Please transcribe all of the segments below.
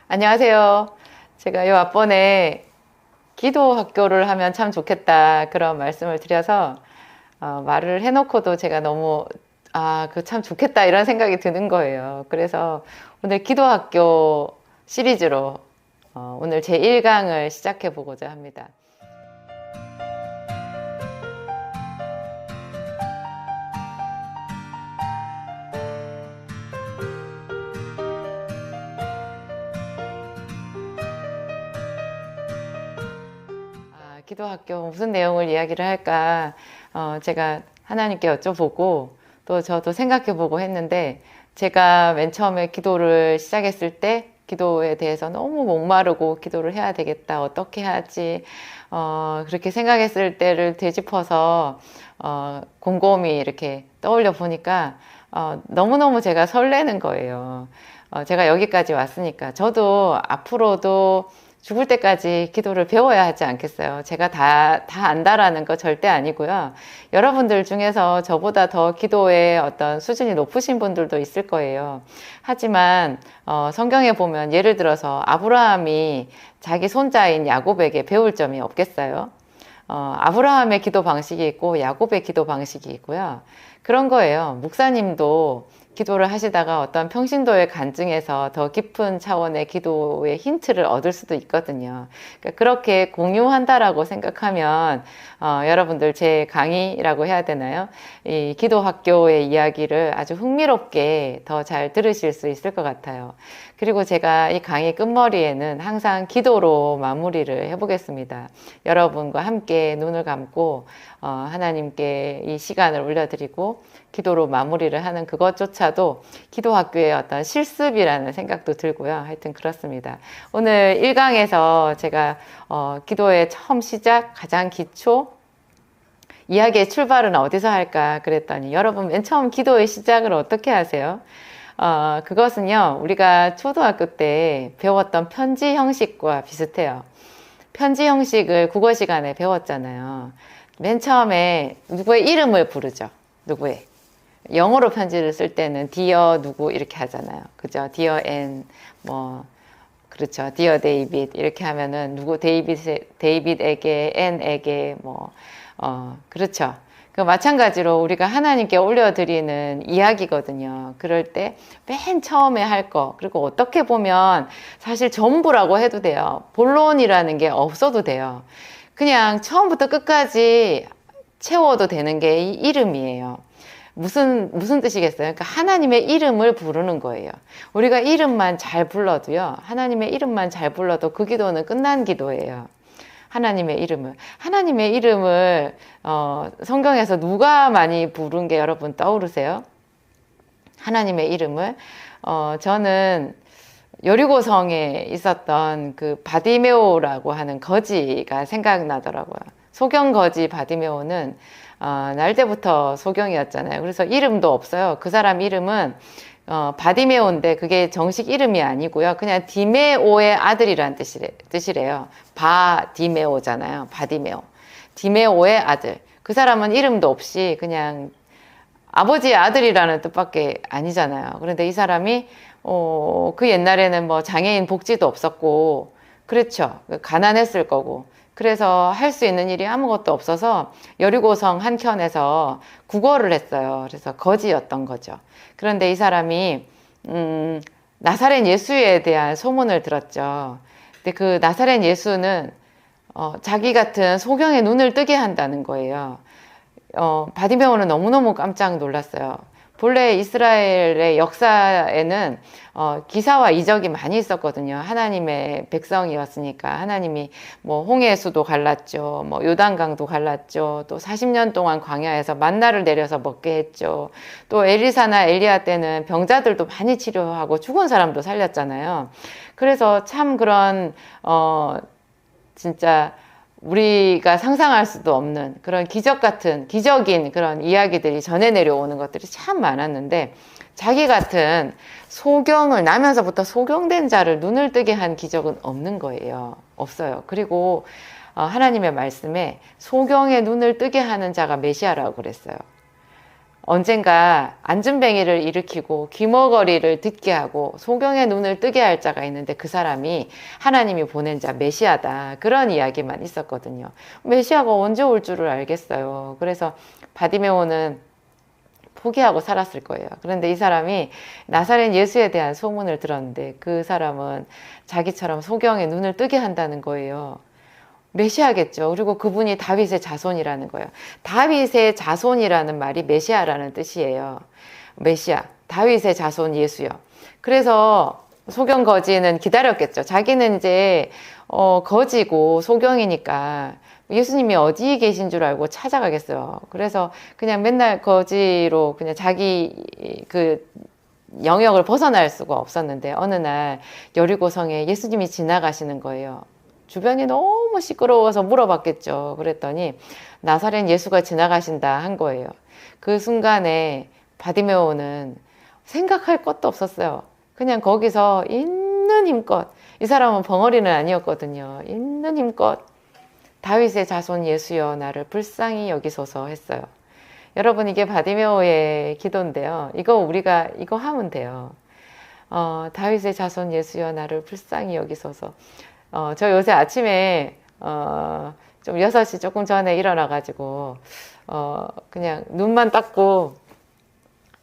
안녕하세요. 제가 요 앞번에 기도 학교를 하면 참 좋겠다 그런 말씀을 드려서 말을 해놓고도 제가 너무 그 참 좋겠다 이런 생각이 드는 거예요. 그래서 오늘 기도 학교 시리즈로 오늘 제 1강을 시작해 보고자 합니다. 기도학교 무슨 내용을 이야기를 할까 제가 하나님께 여쭤보고 또 저도 생각해보고 했는데, 제가 맨 처음에 기도를 시작했을 때 기도에 대해서 너무 목마르고 기도를 해야 되겠다, 어떻게 해야지 그렇게 생각했을 때를 되짚어서 곰곰이 이렇게 떠올려 보니까 너무너무 제가 설레는 거예요. 제가 여기까지 왔으니까 저도 앞으로도 죽을 때까지 기도를 배워야 하지 않겠어요? 제가 다 안다라는 거 절대 아니고요. 여러분들 중에서 저보다 더 기도의 어떤 수준이 높으신 분들도 있을 거예요. 하지만 성경에 보면 예를 들어서 아브라함이 자기 손자인 야곱에게 배울 점이 없겠어요? 아브라함의 기도 방식이 있고 야곱의 기도 방식이 있고요. 그런 거예요. 목사님도 기도를 하시다가 어떤 평신도의 간증에서 더 깊은 차원의 기도의 힌트를 얻을 수도 있거든요. 그러니까 그렇게 공유한다라고 생각하면 여러분들 제 강의라고 해야 되나요? 이 기도 학교의 이야기를 아주 흥미롭게 더 잘 들으실 수 있을 것 같아요. 그리고 제가 이 강의 끝머리에는 항상 기도로 마무리를 해보겠습니다. 여러분과 함께 눈을 감고 하나님께 이 시간을 올려드리고 기도로 마무리를 하는 그것조차도 기도학교의 어떤 실습이라는 생각도 들고요. 하여튼 그렇습니다. 오늘 1강에서 제가 기도의 처음 시작, 가장 기초, 이야기의 출발은 어디서 할까 그랬더니, 여러분 맨 처음 기도의 시작을 어떻게 하세요? 그것은요, 우리가 초등학교 때 배웠던 편지 형식과 비슷해요. 편지 형식을 국어 시간에 배웠잖아요. 맨 처음에 누구의 이름을 부르죠. 누구의. 영어로 편지를 쓸 때는 Dear 누구 이렇게 하잖아요. 그죠? Dear Ann, 그렇죠. Dear David 이렇게 하면은 누구 데이빗에게, 앤에게 그렇죠. 그 마찬가지로 우리가 하나님께 올려드리는 이야기거든요. 그럴 때 맨 처음에 할 거, 그리고 어떻게 보면 사실 전부라고 해도 돼요. 본론이라는 게 없어도 돼요. 그냥 처음부터 끝까지 채워도 되는 게 이 이름이에요. 무슨 뜻이겠어요? 그러니까 하나님의 이름을 부르는 거예요. 우리가 이름만 잘 불러도요, 하나님의 이름만 잘 불러도 그 기도는 끝난 기도예요. 하나님의 이름을 성경에서 누가 많이 부른 게 여러분 떠오르세요? 하나님의 이름을 저는 여리고성에 있었던 그 바디메오라고 하는 거지가 생각나더라고요. 소경 거지 바디메오는 날 때부터 소경이었잖아요. 그래서 이름도 없어요. 그 사람 이름은 바디메오인데 그게 정식 이름이 아니고요. 그냥 디메오의 아들이란 뜻이래요. 바디메오잖아요. 바디메오. 디메오의 아들. 그 사람은 이름도 없이 그냥 아버지의 아들이라는 뜻밖에 아니잖아요. 그런데 이 사람이 그 옛날에는 장애인 복지도 없었고, 그렇죠. 가난했을 거고. 그래서 할 수 있는 일이 아무것도 없어서 여리고성 한켠에서 국어를 했어요. 그래서 거지였던 거죠. 그런데 이 사람이 나사렛 예수에 대한 소문을 들었죠. 근데 그 나사렛 예수는 자기 같은 소경의 눈을 뜨게 한다는 거예요. 바디메오는 너무너무 깜짝 놀랐어요. 본래 이스라엘의 역사에는 기사와 이적이 많이 있었거든요. 하나님의 백성이었으니까. 하나님이 홍해수도 갈랐죠. 요단강도 갈랐죠. 또 40년 동안 광야에서 만나를 내려서 먹게 했죠. 또 엘리사나 엘리야 때는 병자들도 많이 치료하고 죽은 사람도 살렸잖아요. 그래서 참 그런 진짜 우리가 상상할 수도 없는 그런 기적인 그런 이야기들이 전해 내려오는 것들이 참 많았는데, 자기 같은 나면서부터 소경된 자를 눈을 뜨게 한 기적은 없는 거예요. 없어요. 그리고 하나님의 말씀에 소경의 눈을 뜨게 하는 자가 메시아라고 그랬어요. 언젠가 안진뱅이를 일으키고 귀머거리를 듣게 하고 소경의 눈을 뜨게 할 자가 있는데 그 사람이 하나님이 보낸 자 메시아다. 그런 이야기만 있었거든요. 메시아가 언제 올 줄을 알겠어요. 그래서 바디메오는 포기하고 살았을 거예요. 그런데 이 사람이 나사렛 예수에 대한 소문을 들었는데 그 사람은 자기처럼 소경의 눈을 뜨게 한다는 거예요. 메시아겠죠. 그리고 그분이 다윗의 자손이라는 거예요. 다윗의 자손이라는 말이 메시아라는 뜻이에요. 메시아, 다윗의 자손 예수요. 그래서 소경 거지는 기다렸겠죠. 자기는 이제 거지고 소경이니까 예수님이 어디 계신 줄 알고 찾아가겠어요. 그래서 그냥 맨날 거지로 그냥 자기 그 영역을 벗어날 수가 없었는데 어느 날 여리고성에 예수님이 지나가시는 거예요. 주변이 너무 시끄러워서 물어봤겠죠. 그랬더니 나사렛 예수가 지나가신다 한 거예요. 그 순간에 바디메오는 생각할 것도 없었어요. 그냥 거기서 있는 힘껏, 이 사람은 벙어리는 아니었거든요. 있는 힘껏 다윗의 자손 예수여 나를 불쌍히 여기소서 했어요. 여러분, 이게 바디메오의 기도인데요. 우리가 이거 하면 돼요. 다윗의 자손 예수여 나를 불쌍히 여기소서. 저 요새 아침에 좀 6시 조금 전에 일어나가지고 그냥 눈만 닦고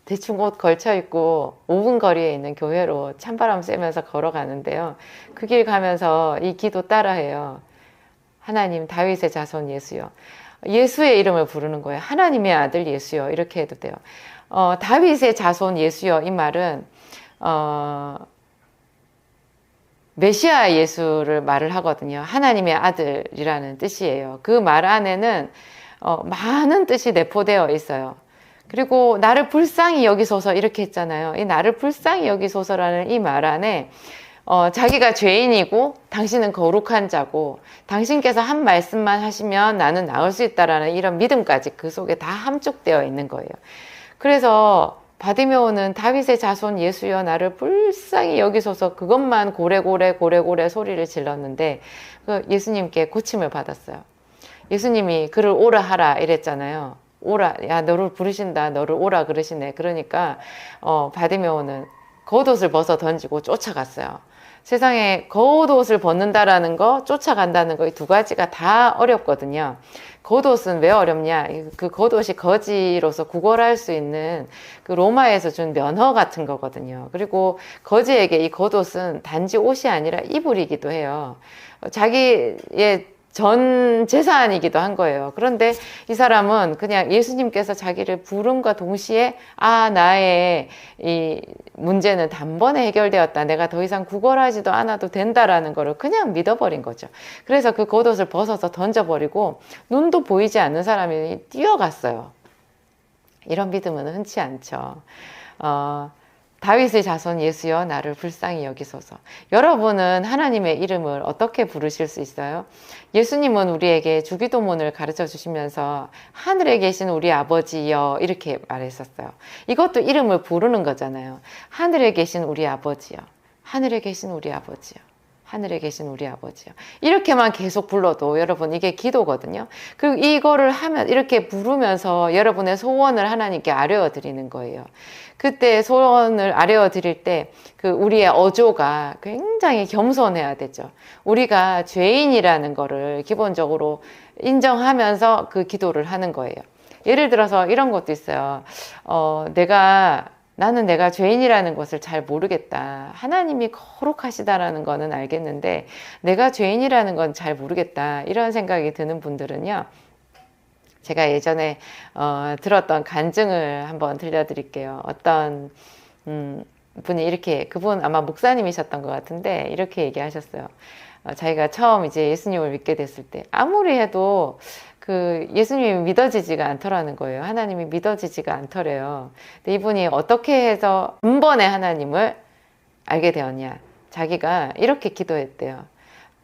대충 옷 걸쳐 입고 5분 거리에 있는 교회로 찬바람 쐬면서 걸어가는데요. 그 길 가면서 이 기도 따라해요. 하나님 다윗의 자손 예수여. 예수의 이름을 부르는 거예요. 하나님의 아들 예수여. 이렇게 해도 돼요. 다윗의 자손 예수여. 이 말은 메시아 예수를 말을 하거든요. 하나님의 아들이라는 뜻이에요. 그 말 안에는 많은 뜻이 내포되어 있어요. 그리고 나를 불쌍히 여기소서 이렇게 했잖아요. 이 나를 불쌍히 여기소서라는 이 말 안에 자기가 죄인이고 당신은 거룩한 자고 당신께서 한 말씀만 하시면 나는 나을 수 있다라는 이런 믿음까지 그 속에 다 함축되어 있는 거예요. 그래서 바디메오는 다윗의 자손 예수여 나를 불쌍히 여기소서 그것만 고래고래 소리를 질렀는데 예수님께 고침을 받았어요. 예수님이 그를 오라 하라 이랬잖아요. 오라, 야 너를 부르신다, 너를 오라 그러시네. 그러니까 바디메오는 겉옷을 벗어 던지고 쫓아갔어요. 세상에 겉옷을 벗는다라는 거, 쫓아간다는 거 이 두 가지가 다 어렵거든요. 겉옷은 왜 어렵냐? 그 겉옷이 거지로서 구걸할 수 있는 그 로마에서 준 면허 같은 거거든요. 그리고 거지에게 이 겉옷은 단지 옷이 아니라 이불이기도 해요. 자기의 전 재산이기도 한 거예요. 그런데 이 사람은 그냥 예수님께서 자기를 부름과 동시에 나의 이 문제는 단번에 해결되었다. 내가 더 이상 구걸하지도 않아도 된다라는 거를 그냥 믿어버린 거죠. 그래서 그 겉옷을 벗어서 던져버리고 눈도 보이지 않는 사람이 뛰어갔어요. 이런 믿음은 흔치 않죠. 다윗의 자손 예수여 나를 불쌍히 여기소서. 여러분은 하나님의 이름을 어떻게 부르실 수 있어요? 예수님은 우리에게 주기도문을 가르쳐 주시면서 하늘에 계신 우리 아버지여 이렇게 말했었어요. 이것도 이름을 부르는 거잖아요. 하늘에 계신 우리 아버지여. 하늘에 계신 우리 아버지여. 하늘에 계신 우리 아버지요. 이렇게만 계속 불러도 여러분 이게 기도거든요. 그리고 이거를 하면 이렇게 부르면서 여러분의 소원을 하나님께 아뢰어 드리는 거예요. 그때 소원을 아뢰어 드릴 때 그 우리의 어조가 굉장히 겸손해야 되죠. 우리가 죄인이라는 거를 기본적으로 인정하면서 그 기도를 하는 거예요. 예를 들어서 이런 것도 있어요. 나는 내가 죄인이라는 것을 잘 모르겠다. 하나님이 거룩하시다라는 거는 알겠는데 내가 죄인이라는 건 잘 모르겠다. 이런 생각이 드는 분들은요. 제가 예전에 들었던 간증을 한번 들려드릴게요. 어떤 분이 이렇게, 그분 아마 목사님이셨던 것 같은데 이렇게 얘기하셨어요. 자기가 처음 이제 예수님을 믿게 됐을 때 아무리 해도 그 예수님이 믿어지지가 않더라는 거예요. 하나님이 믿어지지가 않더래요. 근데 이분이 어떻게 해서 한 번에 하나님을 알게 되었냐. 자기가 이렇게 기도했대요.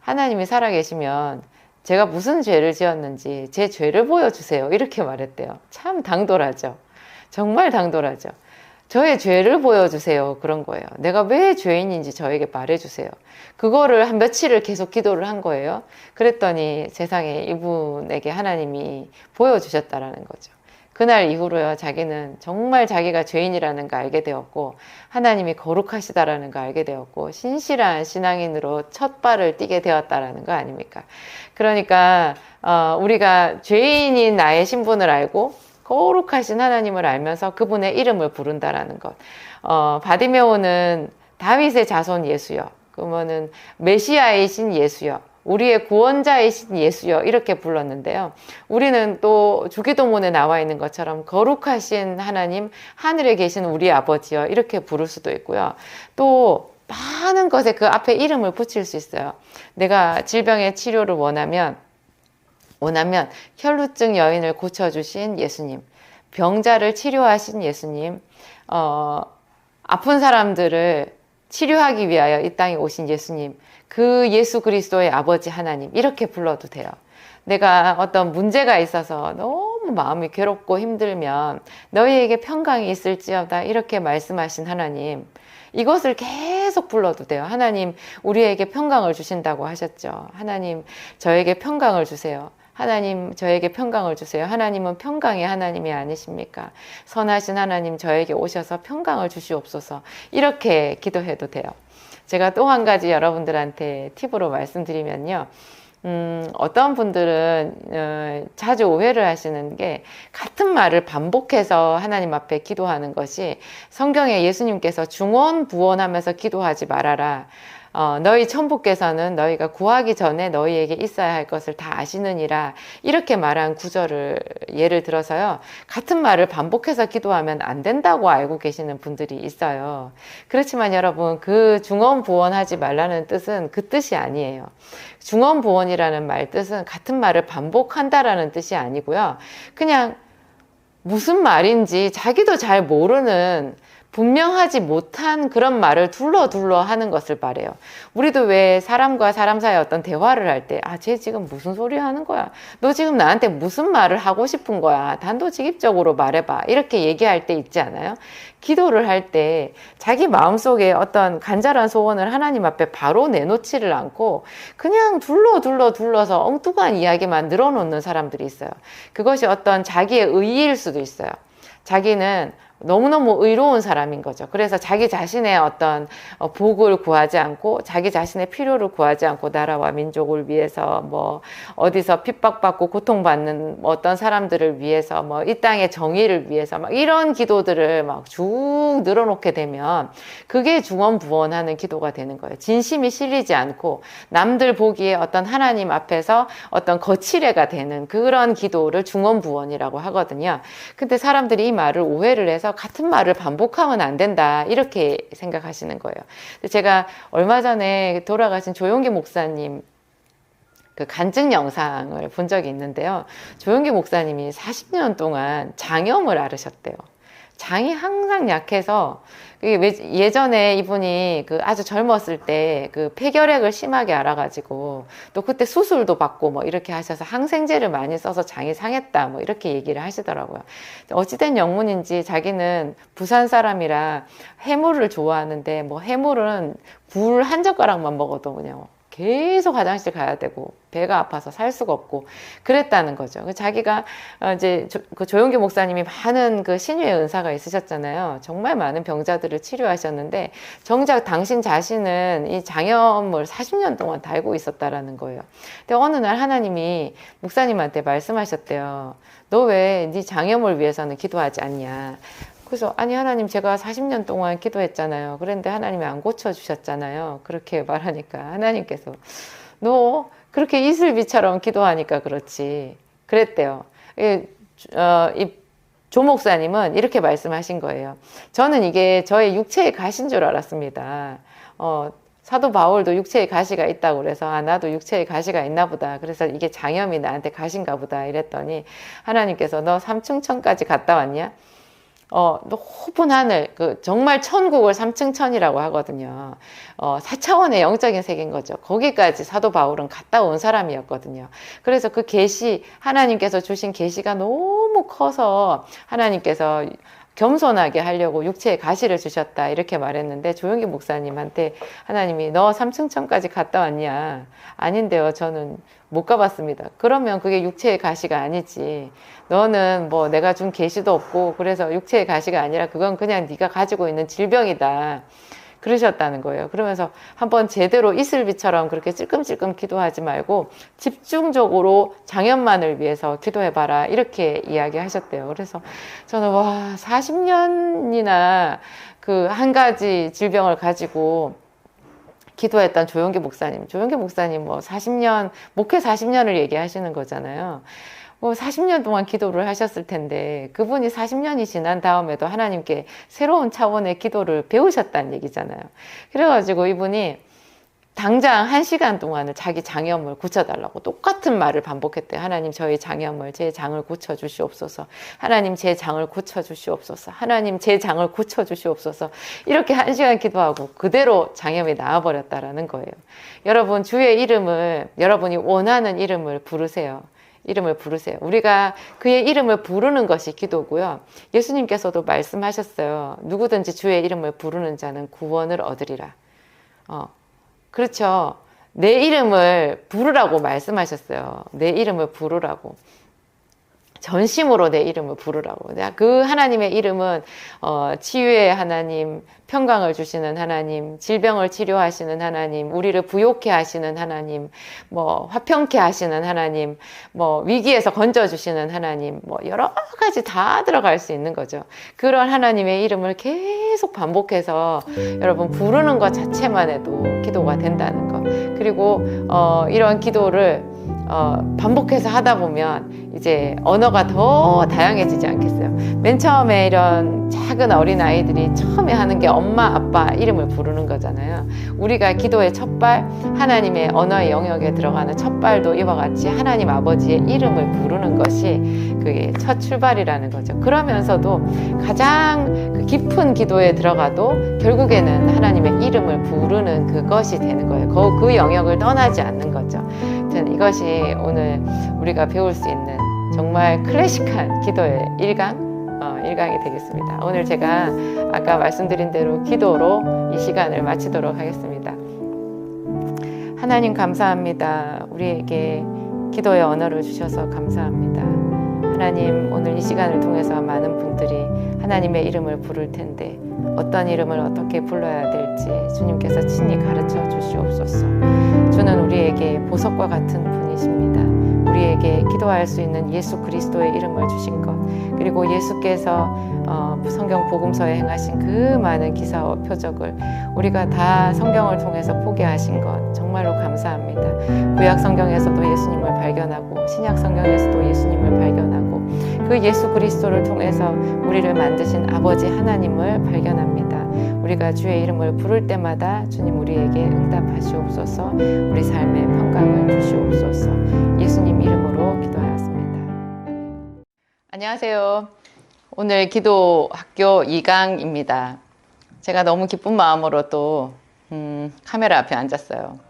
하나님이 살아계시면 제가 무슨 죄를 지었는지 제 죄를 보여주세요. 이렇게 말했대요. 참 당돌하죠. 정말 당돌하죠. 저의 죄를 보여주세요. 그런 거예요. 내가 왜 죄인인지 저에게 말해주세요. 그거를 한 며칠을 계속 기도를 한 거예요. 그랬더니 세상에 이분에게 하나님이 보여주셨다라는 거죠. 그날 이후로요, 자기는 정말 자기가 죄인이라는 걸 알게 되었고, 하나님이 거룩하시다라는 걸 알게 되었고, 신실한 신앙인으로 첫 발을 띄게 되었다라는 거 아닙니까? 그러니까, 우리가 죄인인 나의 신분을 알고, 거룩하신 하나님을 알면서 그분의 이름을 부른다라는 것. 바디메오는 다윗의 자손 예수여. 그러면은 메시아이신 예수여. 우리의 구원자이신 예수여. 이렇게 불렀는데요. 우리는 또 주기도문에 나와 있는 것처럼 거룩하신 하나님, 하늘에 계신 우리 아버지여. 이렇게 부를 수도 있고요. 또 많은 것에 그 앞에 이름을 붙일 수 있어요. 내가 질병의 치료를 원하면 혈루증 여인을 고쳐주신 예수님, 병자를 치료하신 예수님, 아픈 사람들을 치료하기 위하여 이 땅에 오신 예수님, 그 예수 그리스도의 아버지 하나님, 이렇게 불러도 돼요. 내가 어떤 문제가 있어서 너무 마음이 괴롭고 힘들면 너희에게 평강이 있을지어다, 이렇게 말씀하신 하나님, 이것을 계속 불러도 돼요. 하나님, 우리에게 평강을 주신다고 하셨죠. 하나님, 저에게 평강을 주세요. 하나님, 저에게 평강을 주세요. 하나님은 평강의 하나님이 아니십니까? 선하신 하나님, 저에게 오셔서 평강을 주시옵소서. 이렇게 기도해도 돼요. 제가 또 한 가지 여러분들한테 팁으로 말씀드리면요. 어떤 분들은 자주 오해를 하시는 게, 같은 말을 반복해서 하나님 앞에 기도하는 것이, 성경에 예수님께서 중언부언하면서 기도하지 말아라. 너희 천부께서는 너희가 구하기 전에 너희에게 있어야 할 것을 다 아시느니라, 이렇게 말한 구절을 예를 들어서요, 같은 말을 반복해서 기도하면 안 된다고 알고 계시는 분들이 있어요. 그렇지만 여러분, 그 중언부언하지 말라는 뜻은 그 뜻이 아니에요. 중언부언이라는 말 뜻은 같은 말을 반복한다라는 뜻이 아니고요, 그냥 무슨 말인지 자기도 잘 모르는, 분명하지 못한 그런 말을 둘러 하는 것을 말해요. 우리도 왜 사람과 사람 사이에 어떤 대화를 할 때, 쟤 지금 무슨 소리 하는 거야? 너 지금 나한테 무슨 말을 하고 싶은 거야? 단도직입적으로 말해봐. 이렇게 얘기할 때 있지 않아요? 기도를 할 때 자기 마음속에 어떤 간절한 소원을 하나님 앞에 바로 내놓지를 않고 그냥 둘러서 엉뚱한 이야기만 늘어놓는 사람들이 있어요. 그것이 어떤 자기의 의의일 수도 있어요. 자기는 너무너무 의로운 사람인 거죠. 그래서 자기 자신의 어떤 복을 구하지 않고, 자기 자신의 필요를 구하지 않고, 나라와 민족을 위해서, 뭐 어디서 핍박받고 고통받는 어떤 사람들을 위해서, 뭐 이 땅의 정의를 위해서, 막 이런 기도들을 막 쭉 늘어놓게 되면 그게 중언부언하는 기도가 되는 거예요. 진심이 실리지 않고 남들 보기에 어떤 하나님 앞에서 어떤 거칠애가 되는 그런 기도를 중언부언이라고 하거든요. 근데 사람들이 이 말을 오해를 해서 같은 말을 반복하면 안 된다, 이렇게 생각하시는 거예요. 제가 얼마 전에 돌아가신 조용기 목사님 그 간증 영상을 본 적이 있는데요. 조용기 목사님이 40년 동안 장염을 앓으셨대요. 장이 항상 약해서, 예전에 이분이 그 아주 젊었을 때 그 폐결핵을 심하게 앓아가지고 또 그때 수술도 받고 뭐 이렇게 하셔서 항생제를 많이 써서 장이 상했다, 뭐 이렇게 얘기를 하시더라고요. 어찌된 영문인지 자기는 부산 사람이라 해물을 좋아하는데, 뭐 해물은 굴 한 젓가락만 먹어도 그냥 계속 화장실 가야 되고 배가 아파서 살 수가 없고 그랬다는 거죠. 자기가 이제 그 조용기 목사님이 많은 그 신유의 은사가 있으셨잖아요. 정말 많은 병자들을 치료하셨는데 정작 당신 자신은 이 장염을 40년 동안 달고 있었다라는 거예요. 근데 어느 날 하나님이 목사님한테 말씀하셨대요. 너 왜 네 장염을 위해서는 기도하지 않냐? 그래서 아니 하나님, 제가 40년 동안 기도했잖아요. 그런데 하나님이 안 고쳐주셨잖아요. 그렇게 말하니까 하나님께서 너 그렇게 이슬비처럼 기도하니까 그렇지, 그랬대요. 이 조 목사님은 이렇게 말씀하신 거예요. 저는 이게 저의 육체의 가시인 줄 알았습니다. 사도 바울도 육체의 가시가 있다고 그래서 나도 육체의 가시가 있나 보다. 그래서 이게 장염이 나한테 가시인가 보다 이랬더니 하나님께서 너 삼층천까지 갔다 왔냐? 높은 하늘, 정말 천국을 3층 천이라고 하거든요. 4차원의 영적인 세계인 거죠. 거기까지 사도 바울은 갔다 온 사람이었거든요. 그래서 그 계시, 하나님께서 주신 계시가 너무 커서 하나님께서 겸손하게 하려고 육체의 가시를 주셨다 이렇게 말했는데, 조용기 목사님한테 하나님이 너 삼층천까지 갔다 왔냐? 아닌데요, 저는 못 가봤습니다. 그러면 그게 육체의 가시가 아니지. 너는 뭐 내가 준 계시도 없고 그래서 육체의 가시가 아니라 그건 그냥 네가 가지고 있는 질병이다, 그러셨다는 거예요. 그러면서 한번 제대로 이슬비처럼 그렇게 찔끔찔끔 기도하지 말고 집중적으로 장염만을 위해서 기도해봐라, 이렇게 이야기하셨대요. 그래서 저는 와, 40년이나 그 한 가지 질병을 가지고 기도했던 조용기 목사님 뭐 40년, 목회 40년을 얘기하시는 거잖아요. 뭐 40년 동안 기도를 하셨을 텐데 그분이 40년이 지난 다음에도 하나님께 새로운 차원의 기도를 배우셨다는 얘기잖아요. 그래가지고 이분이 당장 1시간 동안을 자기 장염을 고쳐달라고 똑같은 말을 반복했대요. 하나님, 저희 장염을, 제 장을 고쳐주시옵소서. 하나님, 제 장을 고쳐주시옵소서. 하나님, 제 장을 고쳐주시옵소서. 이렇게 1시간 기도하고 그대로 장염이 나아버렸다라는 거예요. 여러분, 주의 이름을, 여러분이 원하는 이름을 부르세요. 이름을 부르세요. 우리가 그의 이름을 부르는 것이 기도고요. 예수님께서도 말씀하셨어요. 누구든지 주의 이름을 부르는 자는 구원을 얻으리라. 그렇죠. 내 이름을 부르라고 말씀하셨어요. 내 이름을 부르라고. 전심으로 내 이름을 부르라고. 그 하나님의 이름은 치유의 하나님, 평강을 주시는 하나님, 질병을 치료하시는 하나님, 우리를 부욕해 하시는 하나님, 뭐 화평케 하시는 하나님, 뭐 위기에서 건져주시는 하나님, 뭐 여러 가지 다 들어갈 수 있는 거죠. 그런 하나님의 이름을 계속 반복해서 여러분 부르는 것 자체만 해도 기도가 된다는 거. 그리고 이런 기도를 반복해서 하다 보면 이제 언어가 더 다양해지지 않겠어요? 맨 처음에 이런 작은 어린 아이들이 처음에 하는 게 엄마, 아빠 이름을 부르는 거잖아요. 우리가 기도의 첫발, 하나님의 언어의 영역에 들어가는 첫발도 이와 같이 하나님 아버지의 이름을 부르는 것이 그게 첫 출발이라는 거죠. 그러면서도 가장 그 깊은 기도에 들어가도 결국에는 하나님의 이름을 부르는 그것이 되는 거예요. 그 영역을 떠나지 않는 거죠. 저는 이것이 오늘 우리가 배울 수 있는 정말 클래식한 기도의 일강이 되겠습니다. 오늘 제가 아까 말씀드린 대로 기도로 이 시간을 마치도록 하겠습니다. 하나님 감사합니다. 우리에게 기도의 언어를 주셔서 감사합니다. 하나님, 오늘 이 시간을 통해서 많은 분들이 하나님의 이름을 부를 텐데 어떤 이름을 어떻게 불러야 될지 주님께서 친히 가르쳐 주시옵소서. 주는 우리에게 보석과 같은 분이십니다. 우리에게 기도할 수 있는 예수 그리스도의 이름을 주신 것, 그리고 예수께서 성경 복음서에 행하신 그 많은 기사와 표적을 우리가 다 성경을 통해서 보게 하신 것 정말로 감사합니다. 구약 성경에서도 예수님을 발견하고 신약 성경에서도 예수님을 발견하고 그 예수 그리스도를 통해서 우리를 만드신 아버지 하나님을 발견합니다. 우리가 주의 이름을 부를 때마다 주님 우리에게 응답하시옵소서. 우리 삶에 평강을 주시옵소서. 예수님 이름으로 기도하였습니다. 안녕하세요. 오늘 기도 학교 2강입니다. 제가 너무 기쁜 마음으로 또 카메라 앞에 앉았어요.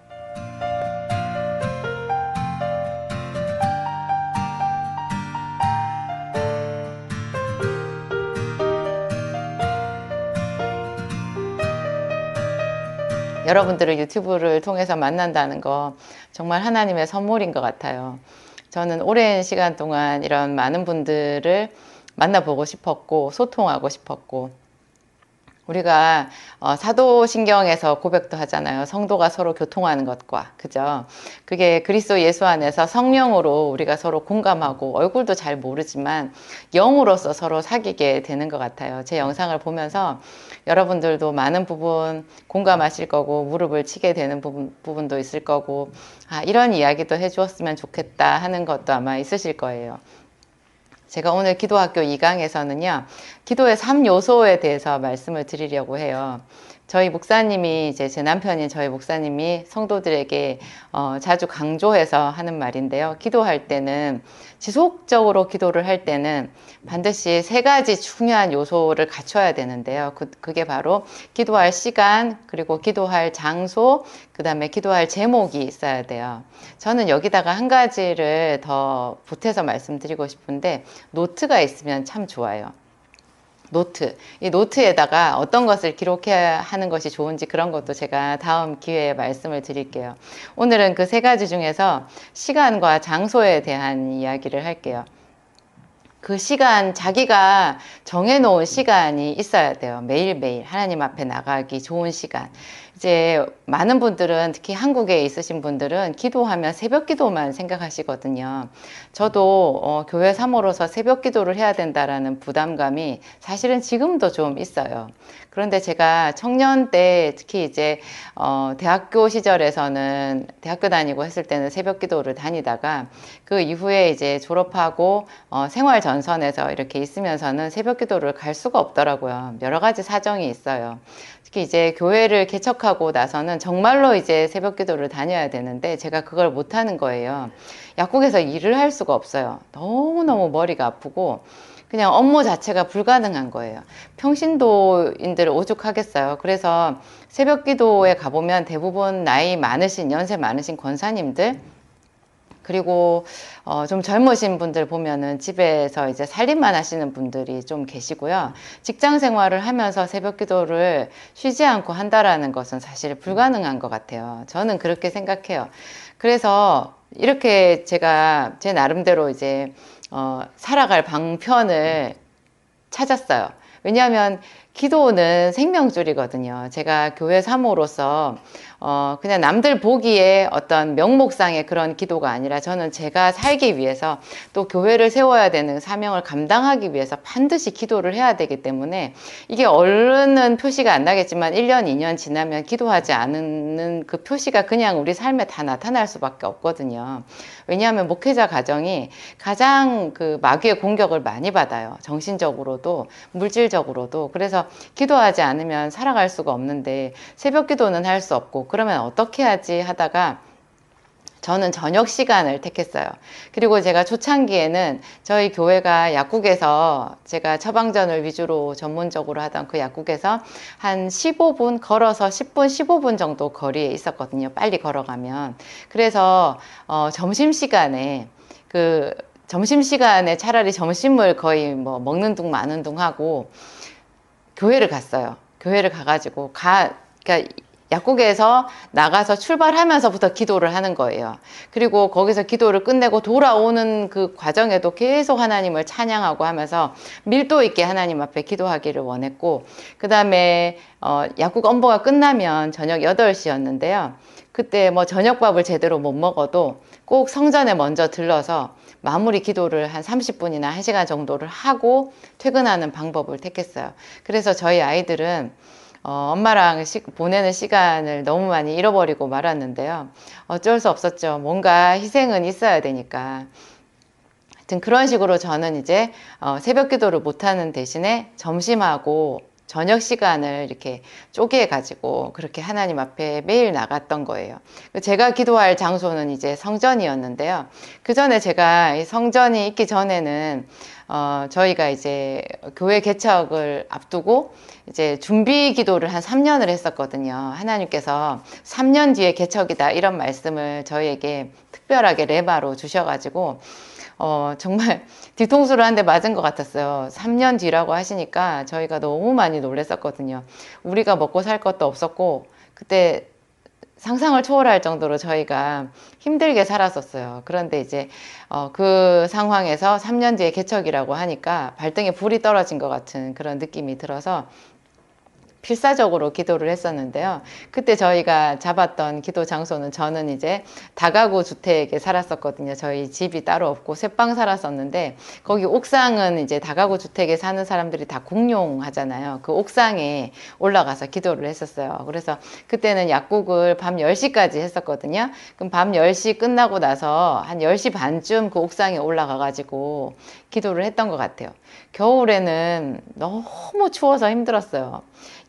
여러분들을 유튜브를 통해서 만난다는 거 정말 하나님의 선물인 것 같아요. 저는 오랜 시간 동안 이런 많은 분들을 만나보고 싶었고 소통하고 싶었고, 우리가 사도신경에서 고백도 하잖아요. 성도가 서로 교통하는 것과, 그죠? 그게 그리스도 예수 안에서 성령으로 우리가 서로 공감하고 얼굴도 잘 모르지만 영으로서 서로 사귀게 되는 것 같아요. 제 영상을 보면서 여러분들도 많은 부분 공감하실 거고 무릎을 치게 되는 부분도 있을 거고, 이런 이야기도 해주었으면 좋겠다 하는 것도 아마 있으실 거예요. 제가 오늘 기도학교 2강에서는요, 기도의 3요소에 대해서 말씀을 드리려고 해요. 저희 목사님이, 제 남편인 저희 목사님이 성도들에게 자주 강조해서 하는 말인데요. 기도할 때는, 지속적으로 기도를 할 때는 반드시 3가지 중요한 요소를 갖춰야 되는데요. 그게 바로 기도할 시간, 그리고 기도할 장소, 그 다음에 기도할 제목이 있어야 돼요. 저는 여기다가 한 가지를 더 보태서 말씀드리고 싶은데, 노트가 있으면 참 좋아요. 노트, 이 노트에다가 어떤 것을 기록해야 하는 것이 좋은지 그런 것도 제가 다음 기회에 말씀을 드릴게요. 오늘은 그 세 가지 중에서 시간과 장소에 대한 이야기를 할게요. 그 시간, 자기가 정해놓은 시간이 있어야 돼요. 매일매일 하나님 앞에 나가기 좋은 시간. 이제 많은 분들은, 특히 한국에 있으신 분들은 기도하면 새벽 기도만 생각하시거든요. 저도 교회 사모로서 새벽 기도를 해야 된다라는 부담감이 사실은 지금도 좀 있어요. 그런데 제가 청년 때, 특히 이제 대학교 시절에서는, 대학교 다니고 했을 때는 새벽 기도를 다니다가 그 이후에 이제 졸업하고 생활 전선에서 이렇게 있으면서는 새벽 기도를 갈 수가 없더라고요. 여러 가지 사정이 있어요. 특히 이제 교회를 개척하고 나서는 정말로 이제 새벽 기도를 다녀야 되는데 제가 그걸 못 하는 거예요. 약국에서 일을 할 수가 없어요. 너무너무 머리가 아프고 그냥 업무 자체가 불가능한 거예요. 평신도인들 오죽하겠어요. 그래서 새벽 기도에 가보면 대부분 나이 많으신, 연세 많으신 권사님들, 그리고 좀 젊으신 분들 보면은 집에서 이제 살림만 하시는 분들이 좀 계시고요. 직장 생활을 하면서 새벽 기도를 쉬지 않고 한다라는 것은 사실 불가능한 것 같아요. 저는 그렇게 생각해요. 그래서 이렇게 제가 제 나름대로 이제 살아갈 방편을 찾았어요. 왜냐하면 기도는 생명줄이거든요. 제가 교회 사모로서 그냥 남들 보기에 어떤 명목상의 그런 기도가 아니라 저는 제가 살기 위해서 또 교회를 세워야 되는 사명을 감당하기 위해서 반드시 기도를 해야 되기 때문에 이게 얼른 표시가 안 나겠지만 1년, 2년 지나면 기도하지 않는 그 표시가 그냥 우리 삶에 다 나타날 수밖에 없거든요. 왜냐하면 목회자 가정이 가장 그 마귀의 공격을 많이 받아요. 정신적으로도 물질적으로도. 그래서 기도하지 않으면 살아갈 수가 없는데 새벽 기도는 할 수 없고 그러면 어떻게 하지 하다가 저는 저녁 시간을 택했어요. 그리고 제가 초창기에는 저희 교회가 약국에서 제가 처방전을 위주로 전문적으로 하던 그 약국에서 한 15분 걸어서 10분, 15분 정도 거리에 있었거든요. 빨리 걸어가면. 그래서 점심시간에 차라리 점심을 거의 뭐 먹는 둥 마는 둥 하고 교회를 갔어요. 교회를 가가지고 그러니까 약국에서 나가서 출발하면서부터 기도를 하는 거예요. 그리고 거기서 기도를 끝내고 돌아오는 그 과정에도 계속 하나님을 찬양하고 하면서 밀도 있게 하나님 앞에 기도하기를 원했고, 그 다음에 약국 업무가 끝나면 저녁 8시였는데요. 그때 뭐 저녁밥을 제대로 못 먹어도 꼭 성전에 먼저 들러서 마무리 기도를 한 30분이나 1시간 정도를 하고 퇴근하는 방법을 택했어요. 그래서 저희 아이들은 엄마랑 보내는 시간을 너무 많이 잃어버리고 말았는데요. 어쩔 수 없었죠. 뭔가 희생은 있어야 되니까. 하여튼 그런 식으로 저는 이제 새벽 기도를 못하는 대신에 점심하고 저녁 시간을 이렇게 쪼개 가지고 그렇게 하나님 앞에 매일 나갔던 거예요. 제가 기도할 장소는 이제 성전이었는데요. 그 전에 제가 이 성전이 있기 전에는 저희가 이제 교회 개척을 앞두고 이제 준비 기도를 한 3년을 했었거든요. 하나님께서 3년 뒤에 개척이다 이런 말씀을 저희에게 특별하게 레마로 주셔가지고 정말 뒤통수를 한 대 맞은 것 같았어요. 3년 뒤라고 하시니까 저희가 너무 많이 놀랬었거든요. 우리가 먹고 살 것도 없었고 그때 상상을 초월할 정도로 저희가 힘들게 살았었어요. 그런데 이제 그 상황에서 3년 뒤에 개척이라고 하니까 발등에 불이 떨어진 것 같은 그런 느낌이 들어서 필사적으로 기도를 했었는데요. 그때 저희가 잡았던 기도 장소는 저는 이제 다가구 주택에 살았었거든요. 저희 집이 따로 없고 셋방 살았었는데 거기 옥상은 이제 다가구 주택에 사는 사람들이 다 공용하잖아요. 그 옥상에 올라가서 기도를 했었어요. 그래서 그때는 약국을 밤 10시까지 했었거든요. 그럼 밤 10시 끝나고 나서 한 10시 반쯤 그 옥상에 올라가 가지고 기도를 했던 것 같아요. 겨울에는 너무 추워서 힘들었어요.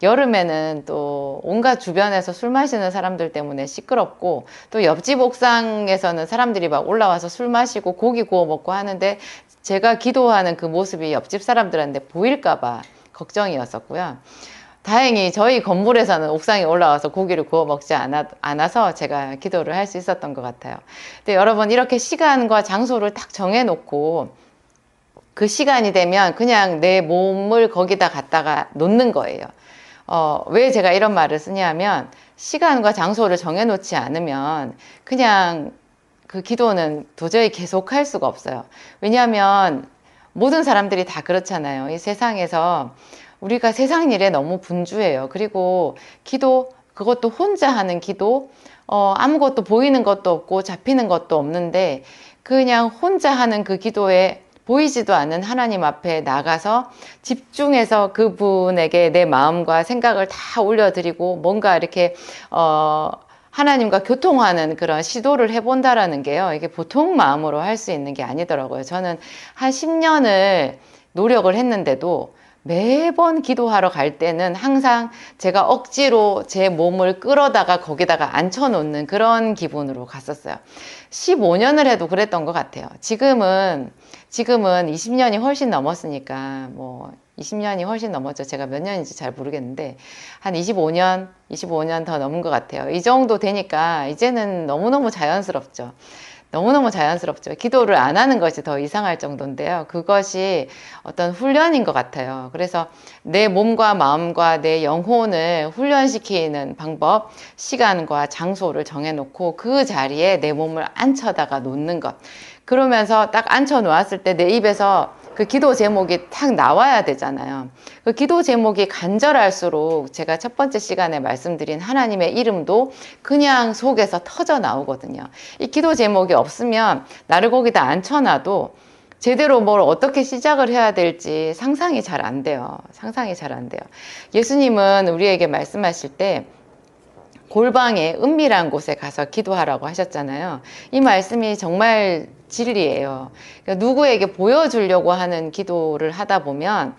여름에는 또 온갖 주변에서 술 마시는 사람들 때문에 시끄럽고 또 옆집 옥상에서는 사람들이 막 올라와서 술 마시고 고기 구워 먹고 하는데 제가 기도하는 그 모습이 옆집 사람들한테 보일까봐 걱정이었었고요. 다행히 저희 건물에서는 옥상에 올라와서 고기를 구워 먹지 않아서 제가 기도를 할 수 있었던 것 같아요. 근데 여러분 이렇게 시간과 장소를 딱 정해놓고 그 시간이 되면 그냥 내 몸을 거기다 갖다가 놓는 거예요. 왜 제가 이런 말을 쓰냐면 시간과 장소를 정해놓지 않으면 그냥 그 기도는 도저히 계속할 수가 없어요. 왜냐하면 모든 사람들이 다 그렇잖아요. 이 세상에서 우리가 세상 일에 너무 분주해요. 그리고 기도, 그것도 혼자 하는 기도, 아무것도 보이는 것도 없고 잡히는 것도 없는데 그냥 혼자 하는 그 기도에 보이지도 않는 하나님 앞에 나가서 집중해서 그분에게 내 마음과 생각을 다 올려드리고 뭔가 이렇게 하나님과 교통하는 그런 시도를 해본다라는 게요. 이게 보통 마음으로 할 수 있는 게 아니더라고요. 저는 한 10년을 노력을 했는데도 매번 기도하러 갈 때는 항상 제가 억지로 제 몸을 끌어다가 거기다가 앉혀놓는 그런 기분으로 갔었어요. 15년을 해도 그랬던 것 같아요. 지금은 20년이 훨씬 넘었으니까, 뭐, 20년이 훨씬 넘었죠. 제가 몇 년인지 잘 모르겠는데, 한 25년 더 넘은 것 같아요. 이 정도 되니까 이제는 너무너무 자연스럽죠. 너무너무 자연스럽죠. 기도를 안 하는 것이 더 이상할 정도인데요. 그것이 어떤 훈련인 것 같아요. 그래서 내 몸과 마음과 내 영혼을 훈련시키는 방법, 시간과 장소를 정해놓고 그 자리에 내 몸을 앉혀다가 놓는 것. 그러면서 딱 앉혀 놓았을 때 내 입에서 그 기도 제목이 탁 나와야 되잖아요. 그 기도 제목이 간절할수록 제가 첫 번째 시간에 말씀드린 하나님의 이름도 그냥 속에서 터져 나오거든요. 이 기도 제목이 없으면 나를 거기다 앉혀놔도 제대로 뭘 어떻게 시작을 해야 될지 상상이 잘 안 돼요. 상상이 잘 안 돼요. 예수님은 우리에게 말씀하실 때 골방에 은밀한 곳에 가서 기도하라고 하셨잖아요. 이 말씀이 정말 진리예요. 그러니까 누구에게 보여주려고 하는 기도를 하다 보면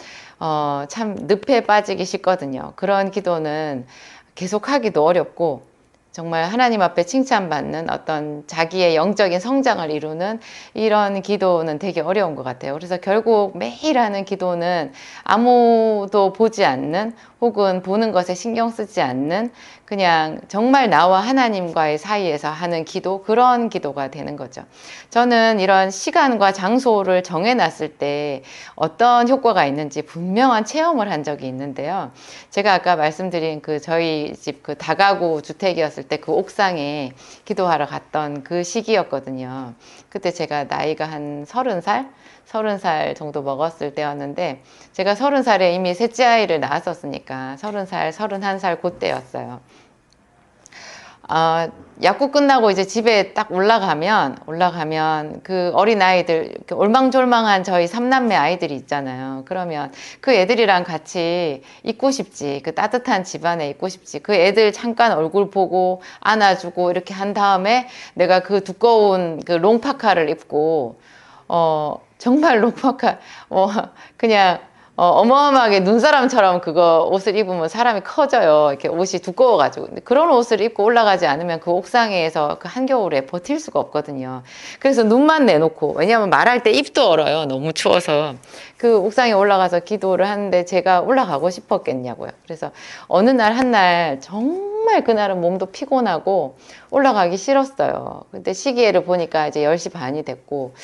참 늪에 빠지기 쉽거든요. 그런 기도는 계속하기도 어렵고 정말 하나님 앞에 칭찬받는 어떤 자기의 영적인 성장을 이루는 이런 기도는 되게 어려운 것 같아요. 그래서 결국 매일 하는 기도는 아무도 보지 않는 혹은 보는 것에 신경 쓰지 않는 그냥 정말 나와 하나님과의 사이에서 하는 기도, 그런 기도가 되는 거죠. 저는 이런 시간과 장소를 정해놨을 때 어떤 효과가 있는지 분명한 체험을 한 적이 있는데요. 제가 아까 말씀드린 그 저희 집 그 다가구 주택이었을 때 그 옥상에 기도하러 갔던 그 시기였거든요. 그때 제가 나이가 한 30살 정도 먹었을 때였는데 제가 30살에 이미 셋째 아이를 낳았었으니까 30살, 31살 그때였어요. 약국 끝나고 이제 집에 딱 올라가면 그 어린아이들, 올망졸망한 저희 삼남매 아이들이 있잖아요. 그러면 그 애들이랑 같이 있고 싶지. 그 따뜻한 집안에 있고 싶지. 그 애들 잠깐 얼굴 보고 안아주고 이렇게 한 다음에 내가 그 두꺼운 그 롱파카를 입고, 정말 롱파카, 그냥 어마어마하게 눈사람처럼 그거 옷을 입으면 사람이 커져요. 이렇게 옷이 두꺼워가지고. 근데 그런 옷을 입고 올라가지 않으면 그 옥상에서 그 한겨울에 버틸 수가 없거든요. 그래서 눈만 내놓고, 왜냐하면 말할 때 입도 얼어요. 너무 추워서. 그 옥상에 올라가서 기도를 하는데 제가 올라가고 싶었겠냐고요. 그래서 어느 날 한 날 정말 그날은 몸도 피곤하고 올라가기 싫었어요. 근데 시계를 보니까 이제 10시 반이 됐고,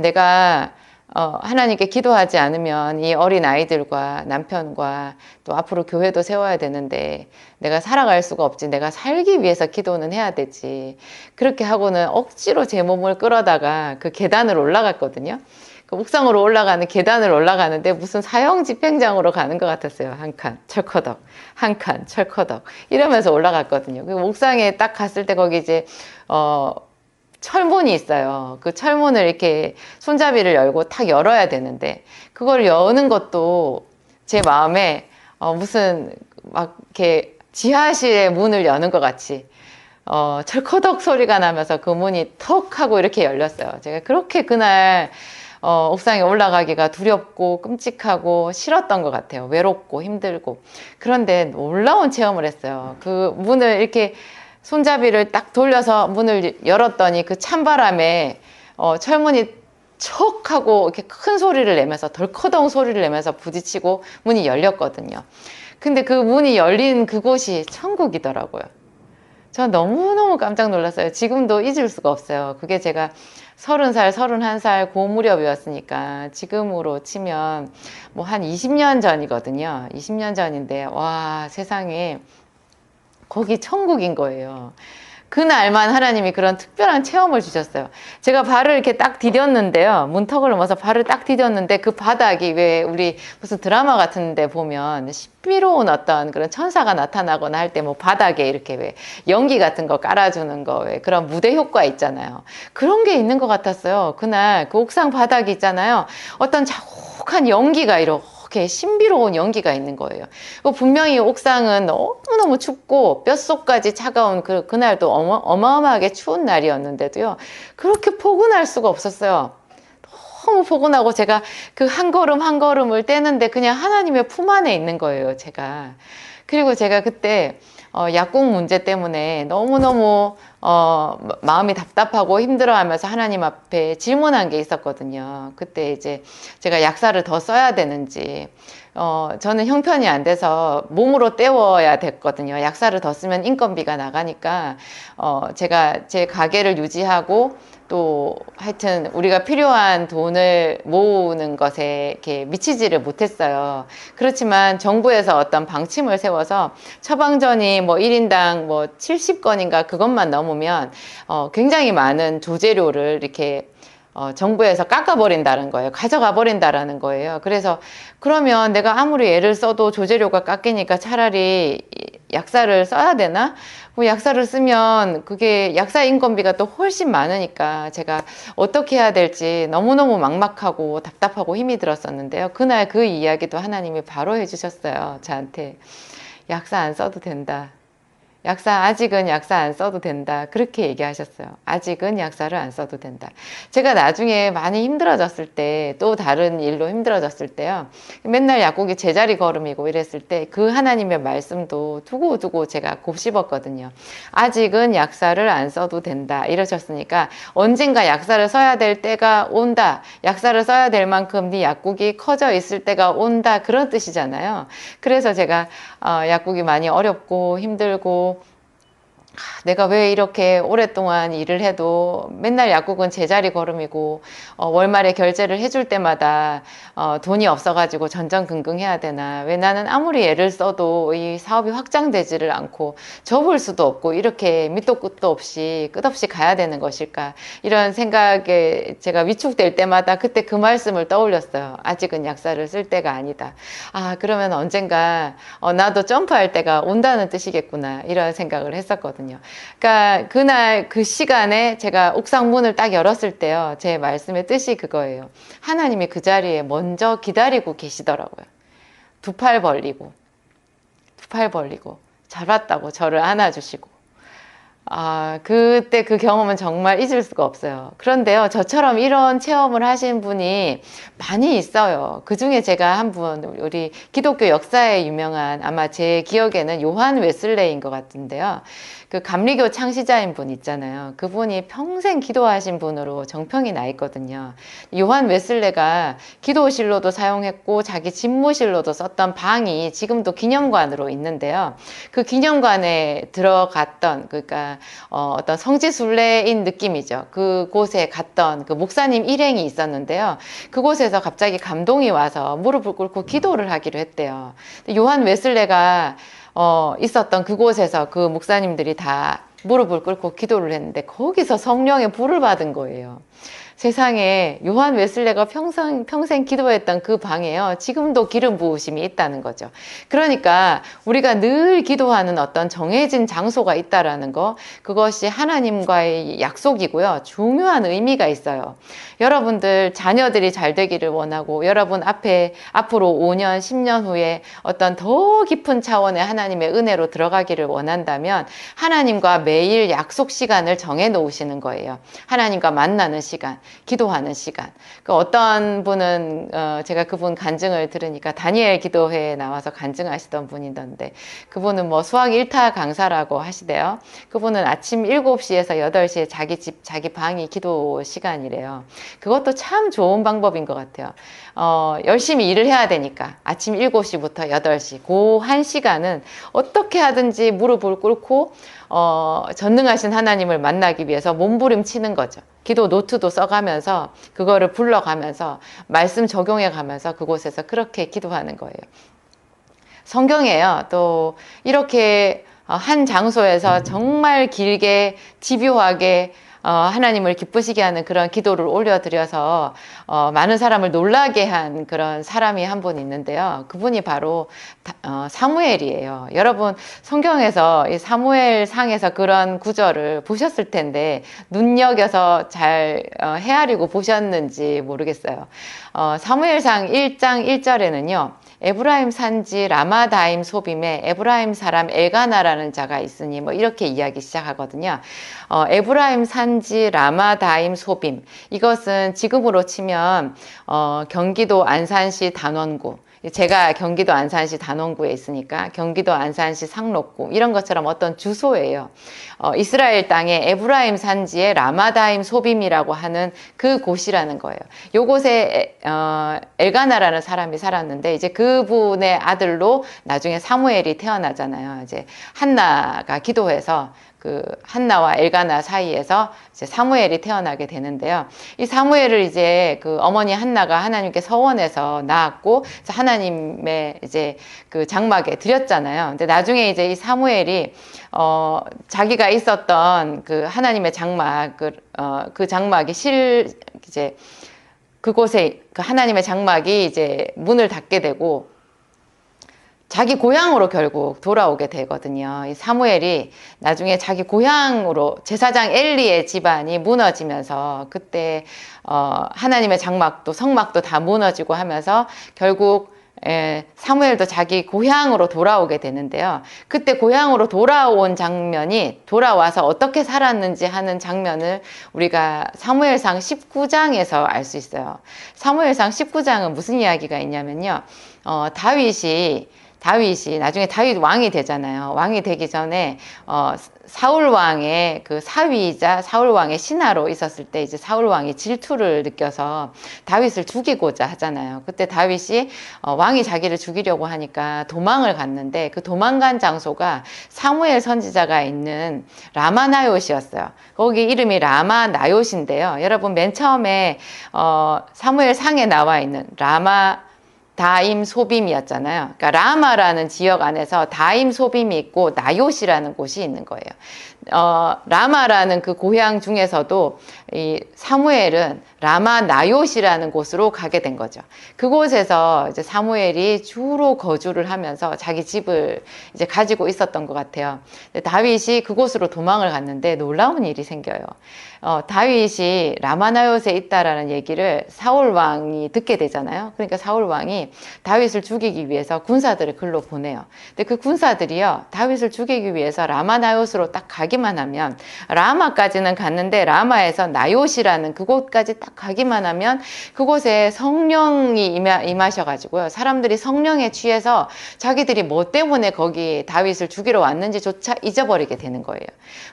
내가 하나님께 기도하지 않으면 이 어린 아이들과 남편과 또 앞으로 교회도 세워야 되는데 내가 살아갈 수가 없지. 내가 살기 위해서 기도는 해야 되지. 그렇게 하고는 억지로 제 몸을 끌어다가 그 계단을 올라갔거든요. 그 옥상으로 올라가는 계단을 올라가는데 무슨 사형 집행장으로 가는 것 같았어요. 한 칸, 철커덕, 한 칸, 철커덕 이러면서 올라갔거든요. 그 옥상에 딱 갔을 때 거기 이제 철문이 있어요. 그 철문을 이렇게 손잡이를 열고 탁 열어야 되는데 그걸 여는 것도 제 마음에 무슨 막 이렇게 지하실의 문을 여는 것 같이 철커덕 소리가 나면서 그 문이 턱 하고 이렇게 열렸어요. 제가 그렇게 그날 옥상에 올라가기가 두렵고 끔찍하고 싫었던 것 같아요. 외롭고 힘들고. 그런데 놀라운 체험을 했어요. 그 문을 이렇게 손잡이를 딱 돌려서 문을 열었더니 그 찬바람에 철문이 척 하고 이렇게 큰 소리를 내면서 덜커덩 소리를 내면서 부딪히고 문이 열렸거든요. 근데 그 문이 열린 그곳이 천국이더라고요. 전 너무너무 깜짝 놀랐어요. 지금도 잊을 수가 없어요. 그게 제가 30살, 31살 고 무렵이었으니까 지금으로 치면 뭐 한 20년 전이거든요. 20년 전인데 와, 세상에 거기 천국인 거예요. 그날만 하나님이 그런 특별한 체험을 주셨어요. 제가 발을 이렇게 딱 디뎠는데요. 문턱을 넘어서 발을 딱 디뎠는데 그 바닥이 왜 우리 무슨 드라마 같은 데 보면 신비로운 어떤 그런 천사가 나타나거나 할 때 뭐 바닥에 이렇게 왜 연기 같은 거 깔아주는 거 왜 그런 무대 효과 있잖아요. 그런 게 있는 것 같았어요. 그날 그 옥상 바닥이 있잖아요. 어떤 자욱한 연기가 이렇게 신비로운 연기가 있는 거예요. 분명히 옥상은 너무너무 춥고 뼛속까지 차가운 그날도 어마어마하게 추운 날이었는데도요. 그렇게 포근할 수가 없었어요. 너무 포근하고 제가 그 한 걸음 한 걸음을 떼는데 그냥 하나님의 품 안에 있는 거예요, 제가. 그리고 제가 그때 약국 문제 때문에 너무너무 마음이 답답하고 힘들어하면서 하나님 앞에 질문한 게 있었거든요. 그때 이제 제가 약사를 더 써야 되는지 저는 형편이 안 돼서 몸으로 때워야 됐거든요. 약사를 더 쓰면 인건비가 나가니까 제가 제 가게를 유지하고 또 하여튼 우리가 필요한 돈을 모으는 것에 이렇게 미치지를 못했어요. 그렇지만 정부에서 어떤 방침을 세워서 처방전이 뭐 1인당 뭐 70건인가 그것만 넘으면 굉장히 많은 조제료를 이렇게 정부에서 깎아버린다는 거예요. 가져가 버린다라는 거예요. 그래서 그러면 내가 아무리 애를 써도 조제료가 깎이니까 차라리 약사를 써야 되나? 뭐 약사를 쓰면 그게 약사 인건비가 또 훨씬 많으니까 제가 어떻게 해야 될지 너무너무 막막하고 답답하고 힘이 들었었는데요. 그날 그 이야기도 하나님이 바로 해주셨어요. 저한테. 약사 안 써도 된다. 아직은 약사 안 써도 된다. 그렇게 얘기하셨어요. 아직은 약사를 안 써도 된다. 제가 나중에 많이 힘들어졌을 때, 또 다른 일로 힘들어졌을 때요. 맨날 약국이 제자리 걸음이고 이랬을 때 그 하나님의 말씀도 두고두고 제가 곱씹었거든요. 아직은 약사를 안 써도 된다. 이러셨으니까 언젠가 약사를 써야 될 때가 온다. 약사를 써야 될 만큼 네 약국이 커져 있을 때가 온다. 그런 뜻이잖아요. 그래서 제가 약국이 많이 어렵고 힘들고 내가 왜 이렇게 오랫동안 일을 해도 맨날 약국은 제자리 걸음이고 월말에 결제를 해줄 때마다 돈이 없어가지고 전전긍긍해야 되나, 왜 나는 아무리 애를 써도 이 사업이 확장되지를 않고 접을 수도 없고 이렇게 밑도 끝도 없이 끝없이 가야 되는 것일까, 이런 생각에 제가 위축될 때마다 그때 그 말씀을 떠올렸어요. 아직은 약사를 쓸 때가 아니다. 그러면 언젠가 나도 점프할 때가 온다는 뜻이겠구나, 이런 생각을 했었거든요. 그러니까 그날 그 시간에 제가 옥상 문을 딱 열었을 때요, 제 말씀의 뜻이 그거예요. 하나님이 그 자리에 먼저 기다리고 계시더라고요. 두 팔 벌리고 잘 왔다고 저를 안아주시고. 그때 그 경험은 정말 잊을 수가 없어요. 그런데요, 저처럼 이런 체험을 하신 분이 많이 있어요. 그 중에 제가 한 분, 우리 기독교 역사에 유명한, 아마 제 기억에는 요한 웨슬레인 것 같은데요. 그 감리교 창시자인 분 있잖아요. 그분이 평생 기도하신 분으로 정평이 나 있거든요. 요한 웨슬레가 기도실로도 사용했고 자기 집무실로도 썼던 방이 지금도 기념관으로 있는데요. 그 기념관에 들어갔던, 그러니까 어떤 성지순례인 느낌이죠. 그곳에 갔던 그 목사님 일행이 있었는데요. 그곳에서 갑자기 감동이 와서 무릎을 꿇고 기도를 하기로 했대요. 요한 웨슬레가 있었던 그곳에서 그 목사님들이 다 무릎을 꿇고 기도를 했는데 거기서 성령의 불을 받은 거예요. 세상에 요한 웨슬레가 평생 기도했던 그 방에요, 지금도 기름 부으심이 있다는 거죠. 그러니까 우리가 늘 기도하는 어떤 정해진 장소가 있다라는 거, 그것이 하나님과의 약속이고요. 중요한 의미가 있어요. 여러분들 자녀들이 잘 되기를 원하고, 여러분 앞으로 5년, 10년 후에 어떤 더 깊은 차원의 하나님의 은혜로 들어가기를 원한다면 하나님과 매일 약속 시간을 정해 놓으시는 거예요. 하나님과 만나는 시간, 기도하는 시간. 어떤 분은 제가 그분 간증을 들으니까 다니엘 기도회에 나와서 간증하시던 분이던데, 그분은 뭐 수학 1타 강사라고 하시대요. 그분은 아침 7시에서 8시에 자기 집, 자기 방이 기도 시간이래요. 그것도 참 좋은 방법인 것 같아요. 열심히 일을 해야 되니까 아침 7시부터 8시 그 한 시간은 어떻게 하든지 무릎을 꿇고 전능하신 하나님을 만나기 위해서 몸부림치는 거죠. 기도 노트도 써가면서 그거를 불러가면서 말씀 적용해 가면서 그곳에서 그렇게 기도하는 거예요. 성경에요. 또 이렇게 한 장소에서 정말 길게 집요하게 하나님을 기쁘시게 하는 그런 기도를 올려드려서 많은 사람을 놀라게 한 그런 사람이 한 분 있는데요. 그분이 바로 사무엘이에요. 여러분 성경에서 이 사무엘 상에서 그런 구절을 보셨을 텐데 눈여겨서 잘 헤아리고 보셨는지 모르겠어요. 사무엘상 1장 1절에는요. 에브라임 산지 라마다임 소빔에 에브라임 사람 엘가나라는 자가 있으니 뭐 이렇게 이야기 시작하거든요. 에브라임 산지 라마다임 소빔, 이것은 지금으로 치면 경기도 안산시 단원구, 제가 경기도 안산시 단원구에 있으니까 경기도 안산시 상록구 이런 것처럼 어떤 주소예요. 이스라엘 땅의 에브라임 산지의 라마다임 소빔이라고 하는 그 곳이라는 거예요. 요곳에 엘가나라는 사람이 살았는데 이제 그분의 아들로 나중에 사무엘이 태어나잖아요. 이제 한나가 기도해서 그 한나와 엘가나 사이에서 이제 사무엘이 태어나게 되는데요. 이 사무엘을 이제 그 어머니 한나가 하나님께 서원해서 낳았고 하나님의 이제 그 장막에 드렸잖아요. 근데 나중에 이제 이 사무엘이 자기가 있었던 그 하나님의 장막 그 장막이 이제 그곳에 그 하나님의 장막이 이제 문을 닫게 되고 자기 고향으로 결국 돌아오게 되거든요. 이 사무엘이 나중에 자기 고향으로 제사장 엘리의 집안이 무너지면서 그때 하나님의 장막도 성막도 다 무너지고 하면서 결국 사무엘도 자기 고향으로 돌아오게 되는데요. 그때 고향으로 돌아온 장면이 돌아와서 어떻게 살았는지 하는 장면을 우리가 사무엘상 19장에서 알 수 있어요. 사무엘상 19장은 무슨 이야기가 있냐면요. 다윗이 나중에 다윗 왕이 되잖아요. 왕이 되기 전에 사울 왕의 그 사위이자 사울 왕의 신하로 있었을 때 이제 사울 왕이 질투를 느껴서 다윗을 죽이고자 하잖아요. 그때 다윗이 왕이 자기를 죽이려고 하니까 도망을 갔는데 그 도망간 장소가 사무엘 선지자가 있는 라마나요시였어요. 거기 이름이 라마나요시인데요. 여러분 맨 처음에 사무엘 상에 나와 있는 다임 소빔이었잖아요. 그러니까 라마라는 지역 안에서 다임 소빔이 있고 나요시라는 곳이 있는 거예요. 라마라는 그 고향 중에서도 이 사무엘은 라마 나요시라는 곳으로 가게 된 거죠. 그곳에서 이제 사무엘이 주로 거주를 하면서 자기 집을 이제 가지고 있었던 것 같아요. 다윗이 그곳으로 도망을 갔는데 놀라운 일이 생겨요. 다윗이 라마나요스에 있다라는 얘기를 사울 왕이 듣게 되잖아요. 그러니까 사울 왕이 다윗을 죽이기 위해서 군사들을 글로 보내요. 근데 그 군사들이요, 다윗을 죽이기 위해서 라마나요스로 딱 가기만 하면 라마까지는 갔는데 라마에서 나요시라는 그곳까지 딱 가기만 하면 그곳에 성령이 임하셔가지고요. 사람들이 성령에 취해서 자기들이 뭐 때문에 거기 다윗을 죽이러 왔는지조차 잊어버리게 되는 거예요.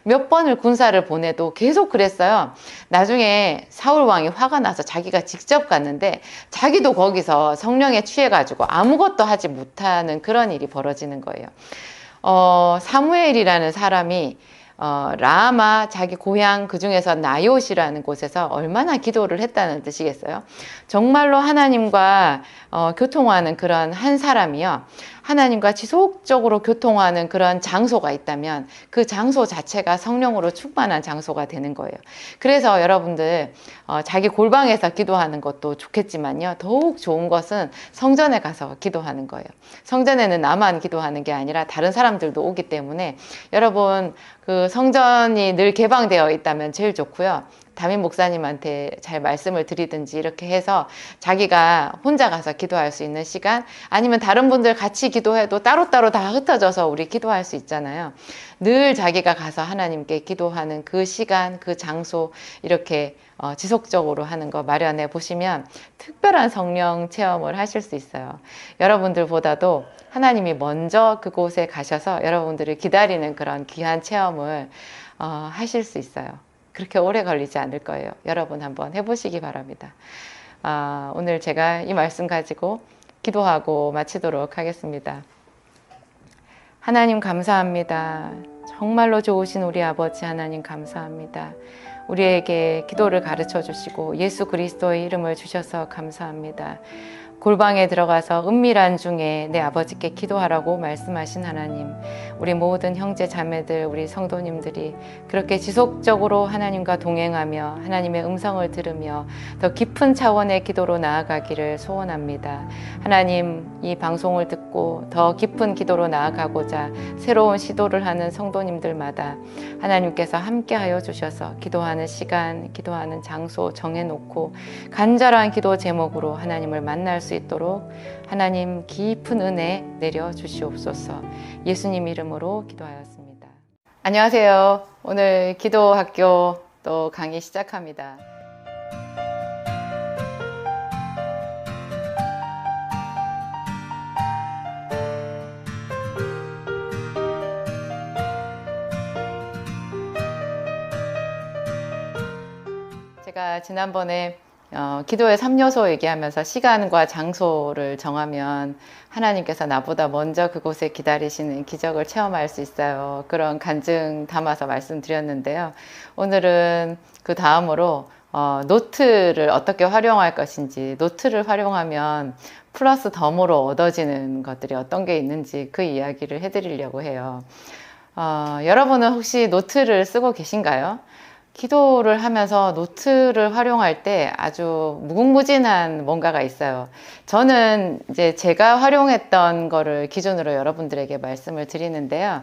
몇 번을 군사를 보내도 계속 그랬어요. 나중에 사울 왕이 화가 나서 자기가 직접 갔는데 자기도 거기서 성령에 취해가지고 아무것도 하지 못하는 그런 일이 벌어지는 거예요. 사무엘이라는 사람이 라마 자기 고향 그 중에서 나요시라는 곳에서 얼마나 기도를 했다는 뜻이겠어요? 정말로 하나님과 교통하는 그런 한 사람이요. 하나님과 지속적으로 교통하는 그런 장소가 있다면 그 장소 자체가 성령으로 충만한 장소가 되는 거예요. 그래서 여러분들 자기 골방에서 기도하는 것도 좋겠지만요. 더욱 좋은 것은 성전에 가서 기도하는 거예요. 성전에는 나만 기도하는 게 아니라 다른 사람들도 오기 때문에 여러분 그 성전이 늘 개방되어 있다면 제일 좋고요. 담임 목사님한테 잘 말씀을 드리든지 이렇게 해서 자기가 혼자 가서 기도할 수 있는 시간, 아니면 다른 분들 같이 기도해도 따로따로 다 흩어져서 우리 기도할 수 있잖아요. 늘 자기가 가서 하나님께 기도하는 그 시간, 그 장소 이렇게 지속적으로 하는 거 마련해 보시면 특별한 성령 체험을 하실 수 있어요. 여러분들보다도 하나님이 먼저 그곳에 가셔서 여러분들을 기다리는 그런 귀한 체험을 하실 수 있어요. 그렇게 오래 걸리지 않을 거예요. 여러분 한번 해보시기 바랍니다. 오늘 제가 이 말씀 가지고 기도하고 마치도록 하겠습니다. 하나님 감사합니다. 정말로 좋으신 우리 아버지 하나님 감사합니다. 우리에게 기도를 가르쳐 주시고 예수 그리스도의 이름을 주셔서 감사합니다. 골방에 들어가서 은밀한 중에 내 아버지께 기도하라고 말씀하신 하나님, 우리 모든 형제 자매들, 우리 성도님들이 그렇게 지속적으로 하나님과 동행하며 하나님의 음성을 들으며 더 깊은 차원의 기도로 나아가기를 소원합니다. 하나님, 이 방송을 듣고 더 깊은 기도로 나아가고자 새로운 시도를 하는 성도님들마다 하나님께서 함께하여 주셔서 기도하는 시간, 기도하는 장소 정해놓고 간절한 기도 제목으로 하나님을 만날 수 있도록 하나님 깊은 은혜 내려 주시옵소서. 예수님 이름으로 기도하였습니다. 안녕하세요. 오늘 기도학교 또 강의 시작합니다. 제가 지난번에 기도의 3요소 얘기하면서 시간과 장소를 정하면 하나님께서 나보다 먼저 그곳에 기다리시는 기적을 체험할 수 있어요. 그런 간증 담아서 말씀드렸는데요. 오늘은 그 다음으로 노트를 어떻게 활용할 것인지, 노트를 활용하면 플러스 덤으로 얻어지는 것들이 어떤 게 있는지 그 이야기를 해드리려고 해요. 여러분은 혹시 노트를 쓰고 계신가요? 기도를 하면서 노트를 활용할 때 아주 무궁무진한 뭔가가 있어요. 저는 이제 제가 활용했던 거를 기준으로 여러분들에게 말씀을 드리는데요.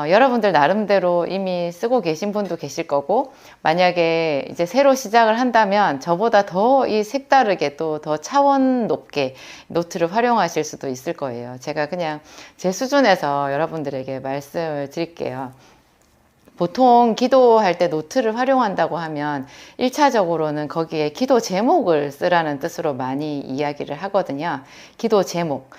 여러분들 나름대로 이미 쓰고 계신 분도 계실 거고, 만약에 이제 새로 시작을 한다면 저보다 더 이 색다르게 또 더 차원 높게 노트를 활용하실 수도 있을 거예요. 제가 그냥 제 수준에서 여러분들에게 말씀을 드릴게요. 보통 기도할 때 노트를 활용한다고 하면 1차적으로는 거기에 기도 제목을 쓰라는 뜻으로 많이 이야기를 하거든요. 기도 제목,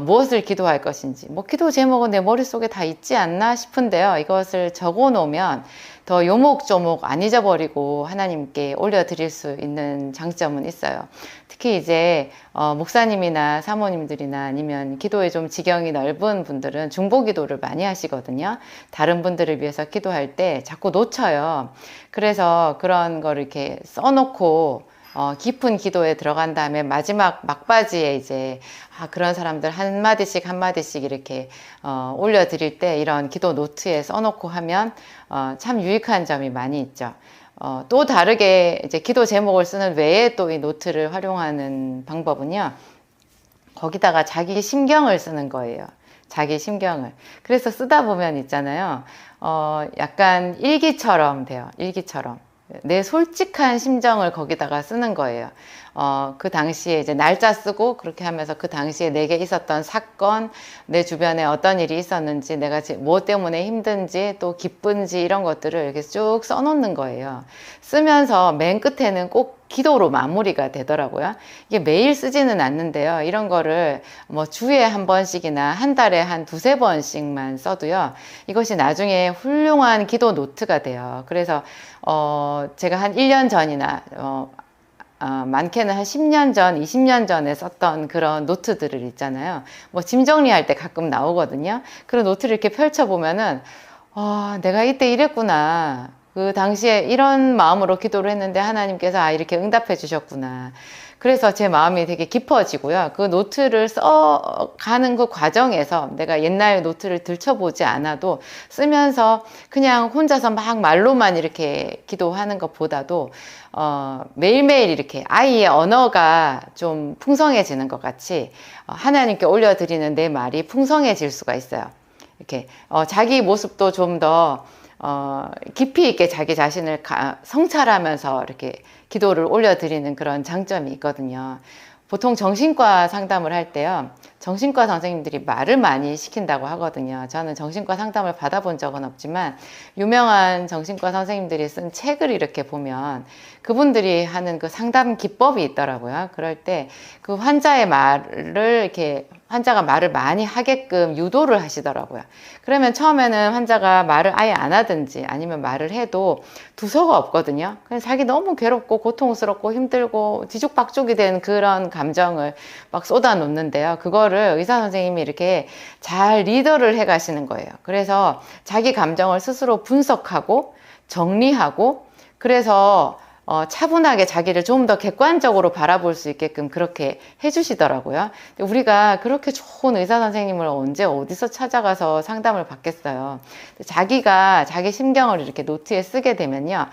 무엇을 기도할 것인지, 기도 제목은 내 머릿속에 다 있지 않나 싶은데요. 이것을 적어 놓으면 더 요목조목 안 잊어버리고 하나님께 올려드릴 수 있는 장점은 있어요. 특히 이제 목사님이나 사모님들이나 아니면 기도에 좀 지경이 넓은 분들은 중보기도를 많이 하시거든요. 다른 분들을 위해서 기도할 때 자꾸 놓쳐요. 그래서 그런 거를 이렇게 써놓고 깊은 기도에 들어간 다음에 마지막 막바지에 이제 그런 사람들 한마디씩 이렇게 올려드릴 때 이런 기도 노트에 써놓고 하면 참 유익한 점이 많이 있죠. 또 다르게 이제 기도 제목을 쓰는 외에 또 이 노트를 활용하는 방법은요, 거기다가 자기 심경을 쓰는 거예요. 자기 심경을. 그래서 쓰다 보면 있잖아요. 약간 일기처럼 돼요. 일기처럼. 내 솔직한 심정을 거기다가 쓰는 거예요. 그 당시에 이제 날짜 쓰고 그렇게 하면서 그 당시에 내게 있었던 사건, 내 주변에 어떤 일이 있었는지, 내가 뭐 때문에 힘든지, 또 기쁜지 이런 것들을 이렇게 쭉 써놓는 거예요. 쓰면서 맨 끝에는 꼭 기도로 마무리가 되더라고요. 이게 매일 쓰지는 않는데요. 이런 거를 주에 한 번씩이나 한 달에 한 두세 번씩만 써도요, 이것이 나중에 훌륭한 기도 노트가 돼요. 그래서 제가 한 1년 전이나 많게는 한 10년 전, 20년 전에 썼던 그런 노트들을 있잖아요. 짐 정리할 때 가끔 나오거든요. 그런 노트를 이렇게 펼쳐보면은 내가 이때 이랬구나. 그 당시에 이런 마음으로 기도를 했는데 하나님께서 이렇게 응답해 주셨구나. 그래서 제 마음이 되게 깊어지고요. 그 노트를 써가는 그 과정에서 내가 옛날 노트를 들춰보지 않아도 쓰면서 그냥 혼자서 막 말로만 이렇게 기도하는 것보다도 매일매일 이렇게 아이의 언어가 좀 풍성해지는 것 같이 하나님께 올려드리는 내 말이 풍성해질 수가 있어요. 이렇게 자기 모습도 좀 더 깊이 있게 자기 자신을 성찰하면서 이렇게 기도를 올려드리는 그런 장점이 있거든요. 보통 정신과 상담을 할 때요, 정신과 선생님들이 말을 많이 시킨다고 하거든요. 저는 정신과 상담을 받아본 적은 없지만 유명한 정신과 선생님들이 쓴 책을 이렇게 보면 그분들이 하는 그 상담 기법이 있더라고요. 그럴 때 그 환자의 말을 이렇게 환자가 말을 많이 하게끔 유도를 하시더라고요. 그러면 처음에는 환자가 말을 아예 안 하든지 아니면 말을 해도 두서가 없거든요. 그래서 자기 너무 괴롭고 고통스럽고 힘들고 뒤죽박죽이 된 그런 감정을 막 쏟아 놓는데요. 그거를 의사 선생님이 이렇게 잘 리더를 해 가시는 거예요. 그래서 자기 감정을 스스로 분석하고 정리하고, 그래서 차분하게 자기를 좀 더 객관적으로 바라볼 수 있게끔 그렇게 해주시더라고요. 우리가 그렇게 좋은 의사 선생님을 언제 어디서 찾아가서 상담을 받겠어요. 자기가 자기 심경을 이렇게 노트에 쓰게 되면요,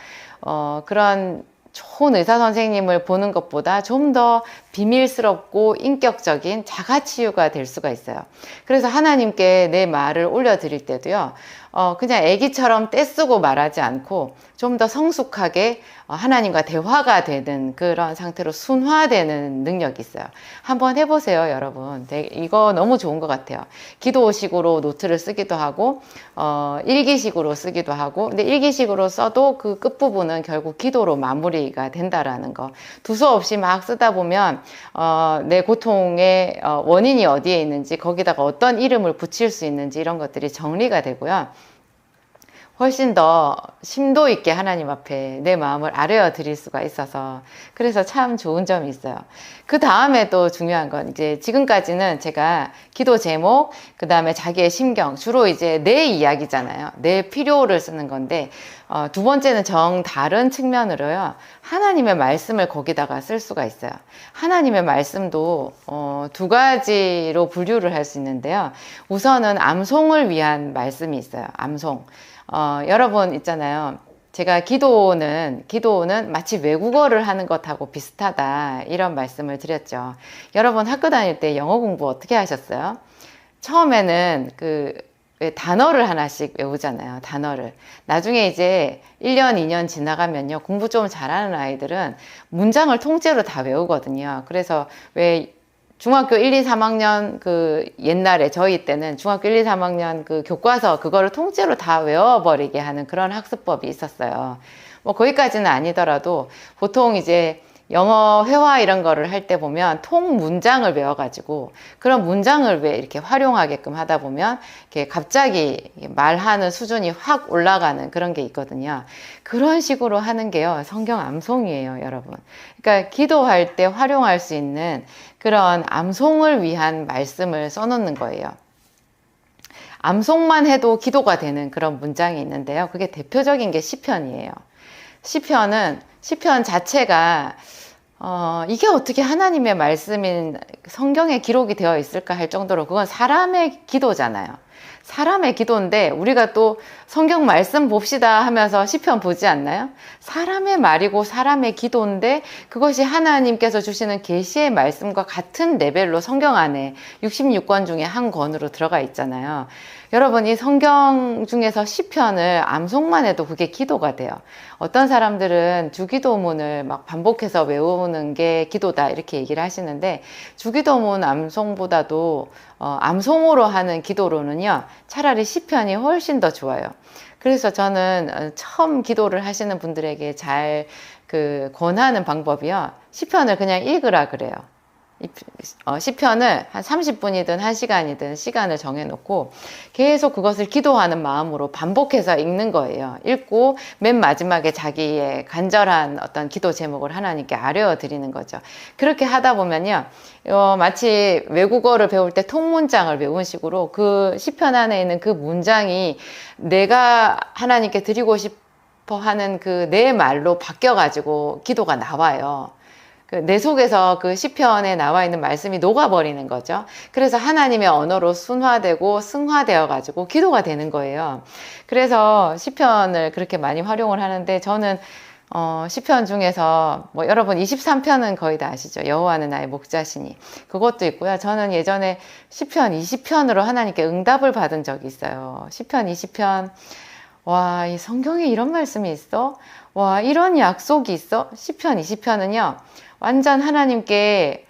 그런 좋은 의사 선생님을 보는 것보다 좀 더 비밀스럽고 인격적인 자가치유가 될 수가 있어요. 그래서 하나님께 내 말을 올려드릴 때도요, 그냥 애기처럼 떼쓰고 말하지 않고 좀 더 성숙하게 하나님과 대화가 되는 그런 상태로 순화되는 능력이 있어요. 한번 해보세요, 여러분. 이거 너무 좋은 것 같아요. 기도식으로 노트를 쓰기도 하고, 일기식으로 쓰기도 하고, 근데 일기식으로 써도 그 끝부분은 결국 기도로 마무리가 된다라는 거. 두서없이 막 쓰다 보면, 내 고통의 원인이 어디에 있는지, 거기다가 어떤 이름을 붙일 수 있는지 이런 것들이 정리가 되고요. 훨씬 더 심도 있게 하나님 앞에 내 마음을 아뢰어 드릴 수가 있어서, 그래서 참 좋은 점이 있어요. 그 다음에 또 중요한 건, 이제 지금까지는 제가 기도 제목, 그 다음에 자기의 심경, 주로 이제 내 이야기잖아요. 내 필요를 쓰는 건데, 두 번째는 정 다른 측면으로요, 하나님의 말씀을 거기다가 쓸 수가 있어요. 하나님의 말씀도 두 가지로 분류를 할 수 있는데요. 우선은 암송을 위한 말씀이 있어요. 암송. 여러분 있잖아요. 제가 기도는 마치 외국어를 하는 것하고 비슷하다, 이런 말씀을 드렸죠. 여러분 학교 다닐 때 영어 공부 어떻게 하셨어요? 처음에는 단어를 하나씩 외우잖아요. 단어를. 나중에 이제 1년, 2년 지나가면요, 공부 좀 잘하는 아이들은 문장을 통째로 다 외우거든요. 그래서 왜 중학교 1, 2, 3학년 옛날에 저희 때는 중학교 1, 2, 3학년 교과서 그거를 통째로 다 외워버리게 하는 그런 학습법이 있었어요. 뭐 거기까지는 아니더라도 보통 이제 영어 회화 이런 거를 할 때 보면 통 문장을 외워가지고 그런 문장을 왜 이렇게 활용하게끔 하다 보면 이렇게 갑자기 말하는 수준이 확 올라가는 그런 게 있거든요. 그런 식으로 하는 게요, 성경 암송이에요, 여러분. 그러니까 기도할 때 활용할 수 있는 그런 암송을 위한 말씀을 써놓는 거예요. 암송만 해도 기도가 되는 그런 문장이 있는데요. 그게 대표적인 게 시편이에요. 시편 자체가 이게 어떻게 하나님의 말씀인 성경에 기록이 되어 있을까 할 정도로 그건 사람의 기도잖아요. 사람의 기도인데 우리가 또 성경 말씀 봅시다 하면서 시편 보지 않나요? 사람의 말이고 사람의 기도인데 그것이 하나님께서 주시는 계시의 말씀과 같은 레벨로 성경 안에 66권 중에 한 권으로 들어가 있잖아요. 여러분, 이 성경 중에서 시편을 암송만 해도 그게 기도가 돼요. 어떤 사람들은 주기도문을 막 반복해서 외우는 게 기도다 이렇게 얘기를 하시는데, 주기도문 암송보다도 암송으로 하는 기도로는요, 차라리 시편이 훨씬 더 좋아요. 그래서 저는 처음 기도를 하시는 분들에게 잘 권하는 방법이요, 시편을 그냥 읽으라 그래요. 시편을 한 30분이든 1시간이든 시간을 정해놓고 계속 그것을 기도하는 마음으로 반복해서 읽는 거예요. 읽고 맨 마지막에 자기의 간절한 어떤 기도 제목을 하나님께 아뢰어 드리는 거죠. 그렇게 하다 보면요, 마치 외국어를 배울 때 통문장을 외운 식으로 그 시편 안에 있는 그 문장이 내가 하나님께 드리고 싶어 하는 내 말로 바뀌어가지고 기도가 나와요. 내 속에서 그 시편에 나와 있는 말씀이 녹아버리는 거죠. 그래서 하나님의 언어로 순화되고 승화되어 가지고 기도가 되는 거예요. 그래서 시편을 그렇게 많이 활용을 하는데, 저는 시편 중에서 여러분 23편은 거의 다 아시죠? 여호와는 나의 목자시니, 그것도 있고요. 저는 예전에 시편 20편으로 하나님께 응답을 받은 적이 있어요. 시편 20편, 와, 이 성경에 이런 말씀이 있어? 와, 이런 약속이 있어? 시편 20편은요 완전 하나님께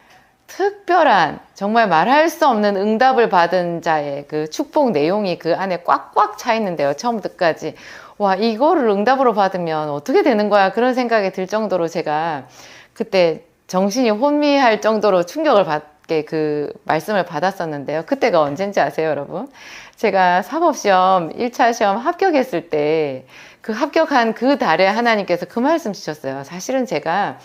특별한, 정말 말할 수 없는 응답을 받은 자의 그 축복 내용이 그 안에 꽉꽉 차 있는데요, 처음부터 끝까지. 와, 이거를 응답으로 받으면 어떻게 되는 거야, 그런 생각이 들 정도로 제가 그때 정신이 혼미할 정도로 충격을 그 말씀을 받았었는데요. 그때가 언젠지 아세요, 여러분? 제가 사법시험 1차 시험 합격했을 때 그 합격한 그 달에 하나님께서 그 말씀 주셨어요. 사실은 제가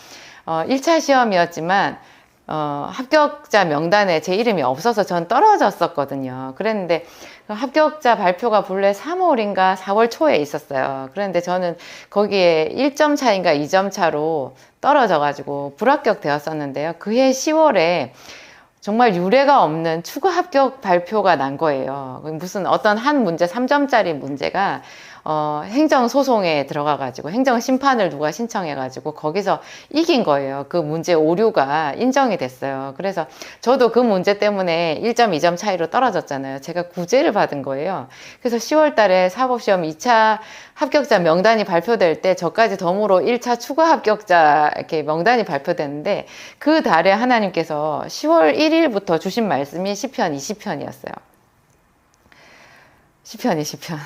1차 시험이었지만 합격자 명단에 제 이름이 없어서 전 떨어졌었거든요. 그랬는데 합격자 발표가 본래 3월인가 4월 초에 있었어요. 그런데 저는 거기에 1점 차인가 2점 차로 떨어져가지고 불합격 되었었는데요. 그해 10월에 정말 유례가 없는 추가 합격 발표가 난 거예요. 무슨 어떤 한 문제, 3점짜리 문제가 행정소송에 들어가가지고 행정심판을 누가 신청해가지고 거기서 이긴 거예요. 그 문제 오류가 인정이 됐어요. 그래서 저도 그 문제 때문에 1점, 2점 차이로 떨어졌잖아요. 제가 구제를 받은 거예요. 그래서 10월 달에 사법시험 2차 합격자 명단이 발표될 때 저까지 덤으로 1차 추가 합격자 이렇게 명단이 발표됐는데 그 달에 하나님께서 10월 1일부터 주신 말씀이 시편 20편이었어요. 시편 20편.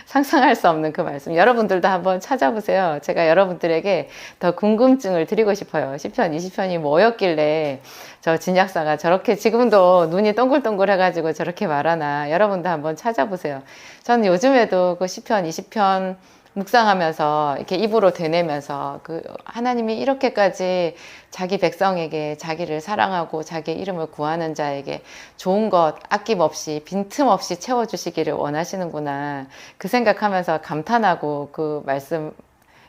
상상할 수 없는 그 말씀. 여러분들도 한번 찾아보세요. 제가 여러분들에게 더 궁금증을 드리고 싶어요. 시편 20편이 뭐였길래 저 진약사가 저렇게 지금도 눈이 동글동글 해가지고 저렇게 말하나. 여러분도 한번 찾아보세요. 저는 요즘에도 그 시편 20편 묵상하면서 이렇게 입으로 되뇌면서 그 하나님이 이렇게까지 자기 백성에게 자기를 사랑하고 자기의 이름을 구하는 자에게 좋은 것 아낌없이 빈틈없이 채워주시기를 원하시는구나 그 생각하면서 감탄하고 그 말씀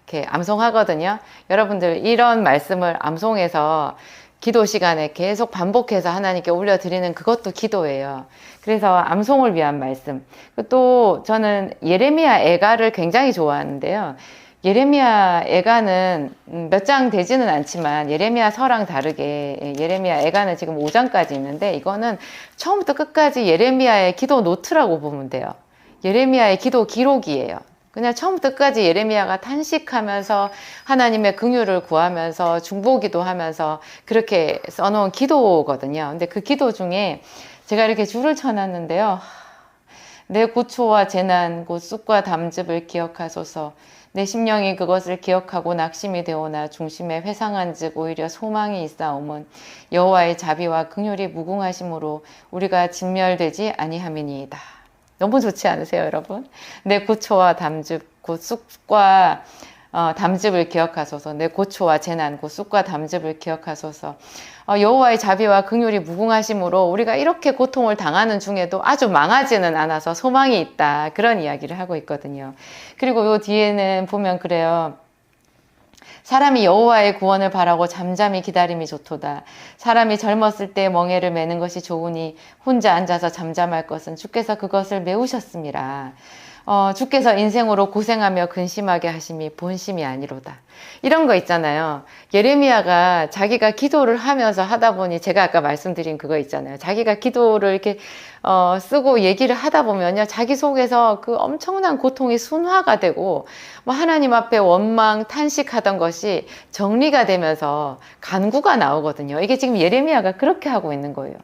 이렇게 암송하거든요. 여러분들 이런 말씀을 암송해서 기도 시간에 계속 반복해서 하나님께 올려드리는 그것도 기도예요. 그래서 암송을 위한 말씀. 또 저는 예레미야 애가를 굉장히 좋아하는데요. 예레미야 애가는 몇 장 되지는 않지만 예레미야 서랑 다르게 예레미야 애가는 지금 5장까지 있는데 이거는 처음부터 끝까지 예레미야의 기도 노트라고 보면 돼요. 예레미야의 기도 기록이에요. 그냥 처음부터 끝까지 예레미야가 탄식하면서 하나님의 긍휼을 구하면서 중보기도 하면서 그렇게 써놓은 기도거든요. 근데 그 기도 중에 제가 이렇게 줄을 쳐놨는데요. 내 고초와 재난 곧 쑥과 담즙을 기억하소서. 내 심령이 그것을 기억하고 낙심이 되오나 중심에 회상한즉 오히려 소망이 있사오면 여호와의 자비와 긍휼이 무궁하심으로 우리가 진멸되지 아니함이니이다. 너무 좋지 않으세요, 여러분? 내 고초와 담즙, 곧 쑥과 담즙을 기억하소서. 내 고초와 재난, 곧 쑥과 담즙을 기억하소서. 여호와의 자비와 긍휼이 무궁하심으로 우리가 이렇게 고통을 당하는 중에도 아주 망하지는 않아서 소망이 있다. 그런 이야기를 하고 있거든요. 그리고 요 뒤에는 보면 그래요. 사람이 여호와의 구원을 바라고 잠잠히 기다림이 좋도다. 사람이 젊었을 때 멍에를 매는 것이 좋으니 혼자 앉아서 잠잠할 것은 주께서 그것을 메우셨음이라. 주께서 인생으로 고생하며 근심하게 하심이 본심이 아니로다. 이런 거 있잖아요. 예레미야가 자기가 기도를 하면서 하다 보니 제가 아까 말씀드린 그거 있잖아요. 자기가 기도를 이렇게 쓰고 얘기를 하다 보면요. 자기 속에서 그 엄청난 고통이 순화가 되고 뭐 하나님 앞에 원망, 탄식하던 것이 정리가 되면서 간구가 나오거든요. 이게 지금 예레미야가 그렇게 하고 있는 거예요.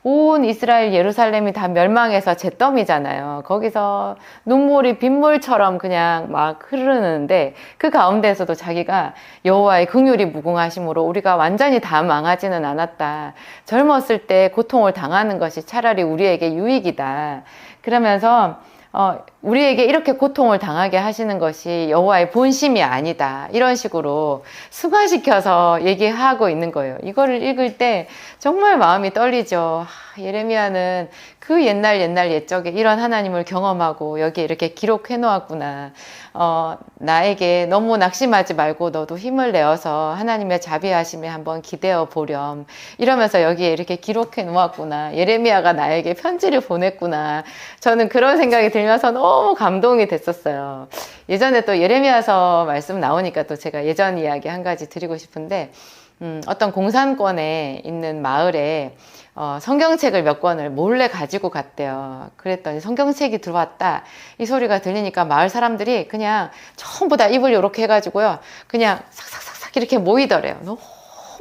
온 이스라엘 예루살렘이 다 멸망해서 잿더미잖아요. 거기서 눈물이 빗물처럼 그냥 막 흐르는데 그 가운데에서도 자기가 여호와의 긍휼이 무궁하심으로 우리가 완전히 다 망하지는 않았다. 젊었을 때 고통을 당하는 것이 차라리 우리에게 유익이다. 그러면서 우리에게 이렇게 고통을 당하게 하시는 것이 여호와의 본심이 아니다. 이런 식으로 승화시켜서 얘기하고 있는 거예요. 이거를 읽을 때 정말 마음이 떨리죠. 예레미야는 그 옛날 옛적에 이런 하나님을 경험하고 여기에 이렇게 기록해 놓았구나. 나에게 너무 낙심하지 말고 너도 힘을 내어서 하나님의 자비하심에 한번 기대어 보렴. 이러면서 여기에 이렇게 기록해 놓았구나. 예레미야가 나에게 편지를 보냈구나. 저는 그런 생각이 들면서 너무 감동이 됐었어요. 예전에 또 예레미야서 말씀 나오니까 또 제가 예전 이야기 한 가지 드리고 싶은데 어떤 공산권에 있는 마을에 성경책을 몇 권을 몰래 가지고 갔대요. 그랬더니 성경책이 들어왔다. 이 소리가 들리니까 마을 사람들이 그냥 전부 다 입을 이렇게 해가지고요. 그냥 삭삭삭삭 이렇게 모이더래요. 너무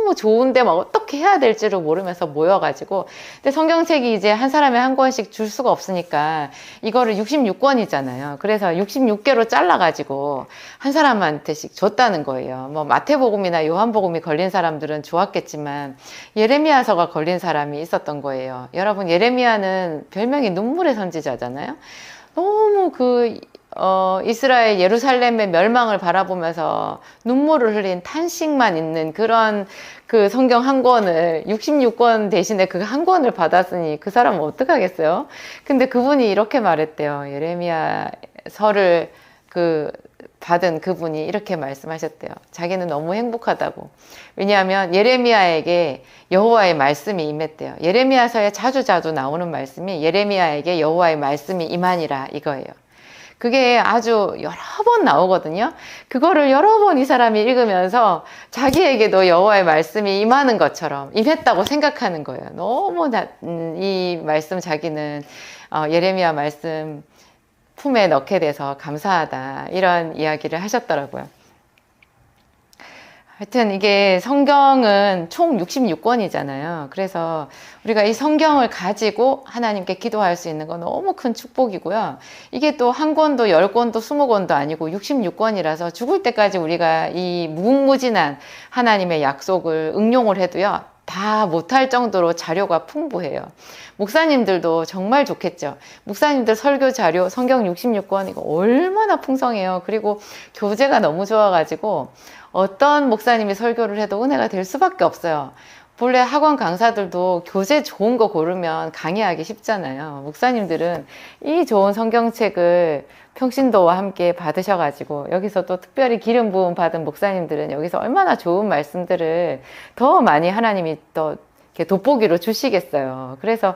너무 좋은데 막 어떻게 해야 될지를 모르면서 모여가지고, 근데 성경책이 이제 한 사람에 한 권씩 줄 수가 없으니까 이거를 66권이잖아요. 그래서 66개로 잘라가지고 한 사람한테씩 줬다는 거예요. 뭐 마태복음이나 요한복음이 걸린 사람들은 좋았겠지만 예레미야서가 걸린 사람이 있었던 거예요. 여러분, 예레미야는 별명이 눈물의 선지자잖아요. 너무 이스라엘 예루살렘의 멸망을 바라보면서 눈물을 흘린 탄식만 있는 그런 그 성경 한 권을 66권 대신에 그 한 권을 받았으니 그 사람은 어떡하겠어요? 근데 그분이 이렇게 말했대요. 예레미야서를 받은 그분이 이렇게 말씀하셨대요. 자기는 너무 행복하다고. 왜냐하면 예레미야에게 여호와의 말씀이 임했대요. 예레미야서에 자주자주 나오는 말씀이 예레미야에게 여호와의 말씀이 임하니라 이거예요. 그게 아주 여러 번 나오거든요. 그거를 여러 번 이 사람이 읽으면서 자기에게도 여호와의 말씀이 임하는 것처럼 임했다고 생각하는 거예요. 너무 이 말씀 자기는 예레미야 말씀 품에 넣게 돼서 감사하다, 이런 이야기를 하셨더라고요. 하여튼 이게 성경은 총 66권이잖아요. 그래서 우리가 이 성경을 가지고 하나님께 기도할 수 있는 건 너무 큰 축복이고요. 이게 또 한 권도 10권도 20권도 아니고 66권이라서 죽을 때까지 우리가 이 무궁무진한 하나님의 약속을 응용을 해도요, 다 못할 정도로 자료가 풍부해요. 목사님들도 정말 좋겠죠. 목사님들 설교 자료 성경 66권 이거 얼마나 풍성해요. 그리고 교재가 너무 좋아가지고 어떤 목사님이 설교를 해도 은혜가 될 수밖에 없어요. 본래 학원 강사들도 교재 좋은 거 고르면 강의하기 쉽잖아요. 목사님들은 이 좋은 성경책을 평신도와 함께 받으셔가지고 여기서 또 특별히 기름 부음 받은 목사님들은 여기서 얼마나 좋은 말씀들을 더 많이 하나님이 또 이렇게 돋보기로 주시겠어요. 그래서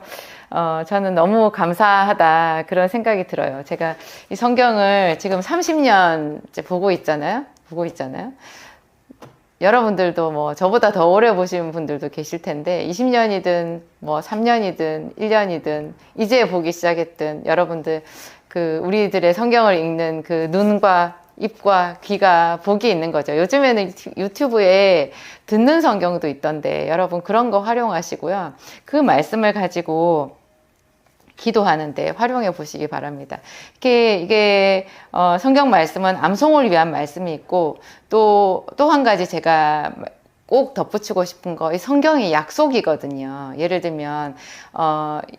저는 너무 감사하다, 그런 생각이 들어요. 제가 이 성경을 지금 30년째 보고 있잖아요. 여러분들도 뭐 저보다 더 오래 보신 분들도 계실 텐데 20년이든 뭐 3년이든 1년이든 이제 보기 시작했든 여러분들 우리들의 성경을 읽는 그 눈과 입과 귀가 복이 있는 거죠. 요즘에는 유튜브에 듣는 성경도 있던데 여러분 그런 거 활용하시고요. 그 말씀을 가지고 기도하는데 활용해 보시기 바랍니다. 이게 성경 말씀은 암송을 위한 말씀이 있고 또 한 가지 제가 꼭 덧붙이고 싶은 거, 이 성경이 약속이거든요. 예를 들면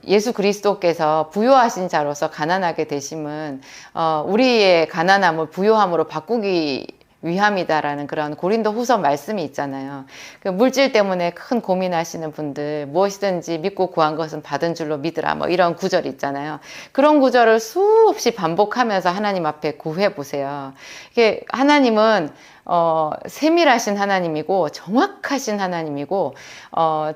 예수 그리스도께서 부요하신 자로서 가난하게 되심은 우리의 가난함을 부요함으로 바꾸기 위함이다라는 그런 고린도 후서 말씀이 있잖아요. 물질 때문에 큰 고민하시는 분들, 무엇이든지 믿고 구한 것은 받은 줄로 믿으라, 뭐 이런 구절이 있잖아요. 그런 구절을 수없이 반복하면서 하나님 앞에 구해 보세요. 이게 하나님은 세밀하신 하나님이고 정확하신 하나님이고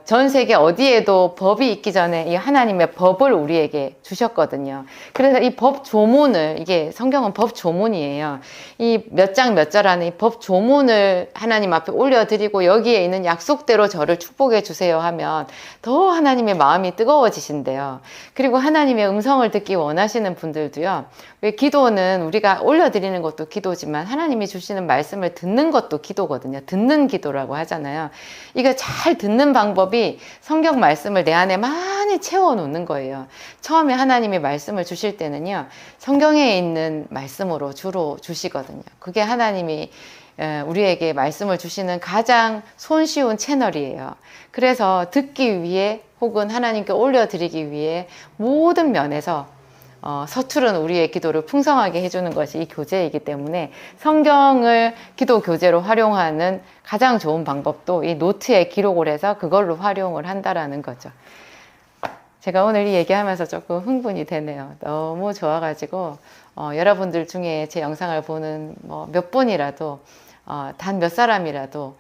전 세계 어디에도 법이 있기 전에 이 하나님의 법을 우리에게 주셨거든요. 그래서 이 법 조문을, 이게 성경은 법 조문이에요. 이 몇 장 몇 절하는 이 법 조문을 하나님 앞에 올려드리고 여기에 있는 약속대로 저를 축복해 주세요 하면 더 하나님의 마음이 뜨거워지신대요. 그리고 하나님의 음성을 듣기 원하시는 분들도요. 왜 기도는 우리가 올려드리는 것도 기도지만 하나님이 주시는 말씀을 듣는 것도 기도거든요. 듣는 기도라고 하잖아요. 이거 잘 듣는 방법이 성경 말씀을 내 안에 많이 채워놓는 거예요. 처음에 하나님이 말씀을 주실 때는요, 성경에 있는 말씀으로 주로 주시거든요. 그게 하나님이 우리에게 말씀을 주시는 가장 손쉬운 채널이에요. 그래서 듣기 위해 혹은 하나님께 올려드리기 위해 모든 면에서 서투른 우리의 기도를 풍성하게 해주는 것이 이 교재이기 때문에 성경을 기도 교재로 활용하는 가장 좋은 방법도 이 노트에 기록을 해서 그걸로 활용을 한다라는 거죠. 제가 오늘 이 얘기하면서 조금 흥분이 되네요. 너무 좋아가지고 여러분들 중에 제 영상을 보는 몇 분이라도 단 몇 사람이라도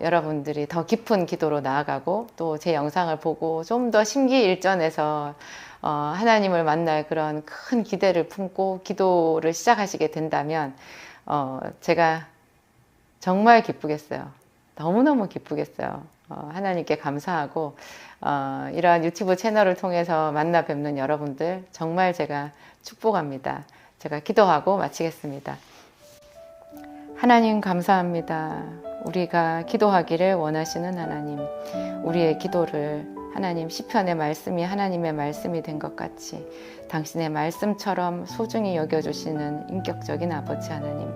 여러분들이 더 깊은 기도로 나아가고 또 제 영상을 보고 좀 더 심기일전해서 하나님을 만날 그런 큰 기대를 품고 기도를 시작하시게 된다면 제가 정말 기쁘겠어요. 너무너무 기쁘겠어요. 하나님께 감사하고 이러한 유튜브 채널을 통해서 만나 뵙는 여러분들 정말 제가 축복합니다. 제가 기도하고 마치겠습니다. 하나님 감사합니다. 우리가 기도하기를 원하시는 하나님, 우리의 기도를 하나님 시편의 말씀이 하나님의 말씀이 된 것 같이 당신의 말씀처럼 소중히 여겨주시는 인격적인 아버지 하나님,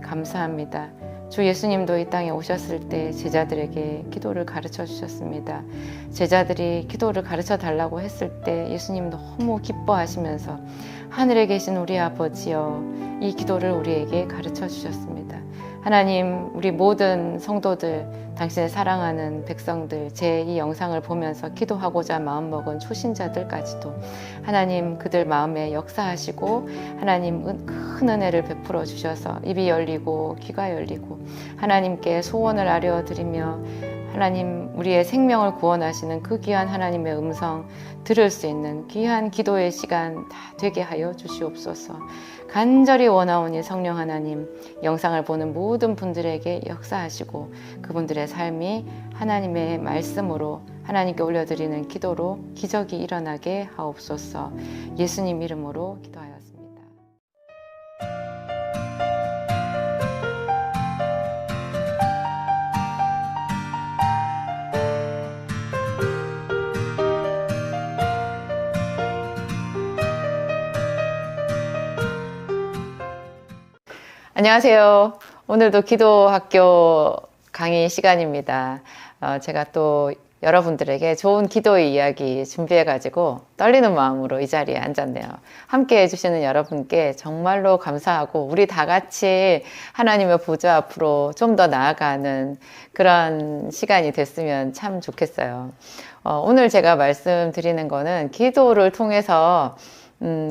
감사합니다. 주 예수님도 이 땅에 오셨을 때 제자들에게 기도를 가르쳐 주셨습니다. 제자들이 기도를 가르쳐 달라고 했을 때 예수님 너무 기뻐하시면서 하늘에 계신 우리 아버지여, 이 기도를 우리에게 가르쳐 주셨습니다. 하나님, 우리 모든 성도들, 당신의 사랑하는 백성들, 제 이 영상을 보면서 기도하고자 마음먹은 초신자들까지도 하나님, 그들 마음에 역사하시고 하나님 큰 은혜를 베풀어 주셔서 입이 열리고 귀가 열리고 하나님께 소원을 아뢰어드리며 하나님, 우리의 생명을 구원하시는 그 귀한 하나님의 음성 들을 수 있는 귀한 기도의 시간 다 되게 하여 주시옵소서. 간절히 원하오니 성령 하나님, 영상을 보는 모든 분들에게 역사하시고 그분들의 삶이 하나님의 말씀으로 하나님께 올려드리는 기도로 기적이 일어나게 하옵소서. 예수님 이름으로 기도하였습니다. 안녕하세요. 오늘도 기도학교 강의 시간입니다. 제가 또 여러분들에게 좋은 기도의 이야기 준비해가지고 떨리는 마음으로 이 자리에 앉았네요. 함께 해주시는 여러분께 정말로 감사하고 우리 다 같이 하나님의 보좌 앞으로 좀 더 나아가는 그런 시간이 됐으면 참 좋겠어요. 오늘 제가 말씀드리는 거는 기도를 통해서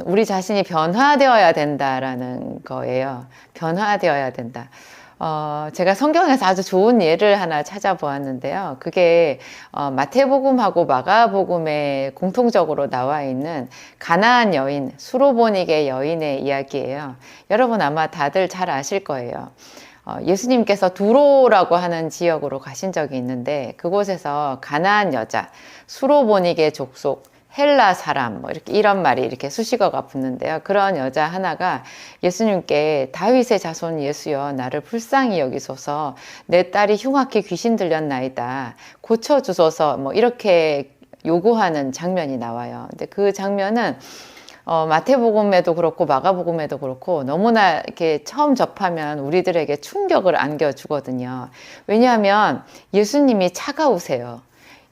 우리 자신이 변화되어야 된다라는 거예요. 변화되어야 된다. 제가 성경에서 아주 좋은 예를 하나 찾아보았는데요. 그게 마태복음하고 마가복음에 공통적으로 나와 있는 가나안 여인, 수로보닉의 여인의 이야기예요. 여러분 아마 다들 잘 아실 거예요. 예수님께서 두로라고 하는 지역으로 가신 적이 있는데 그곳에서 가나안 여자, 수로보닉의 족속, 헬라 사람, 뭐 이렇게 이런 말이 이렇게 수식어가 붙는데요. 그런 여자 하나가 예수님께 다윗의 자손 예수여, 나를 불쌍히 여기소서, 내 딸이 흉악히 귀신 들렸나이다, 고쳐주소서, 뭐 이렇게 요구하는 장면이 나와요. 근데 그 장면은 마태복음에도 그렇고 마가복음에도 그렇고 너무나 이렇게 처음 접하면 우리들에게 충격을 안겨주거든요. 왜냐하면 예수님이 차가우세요.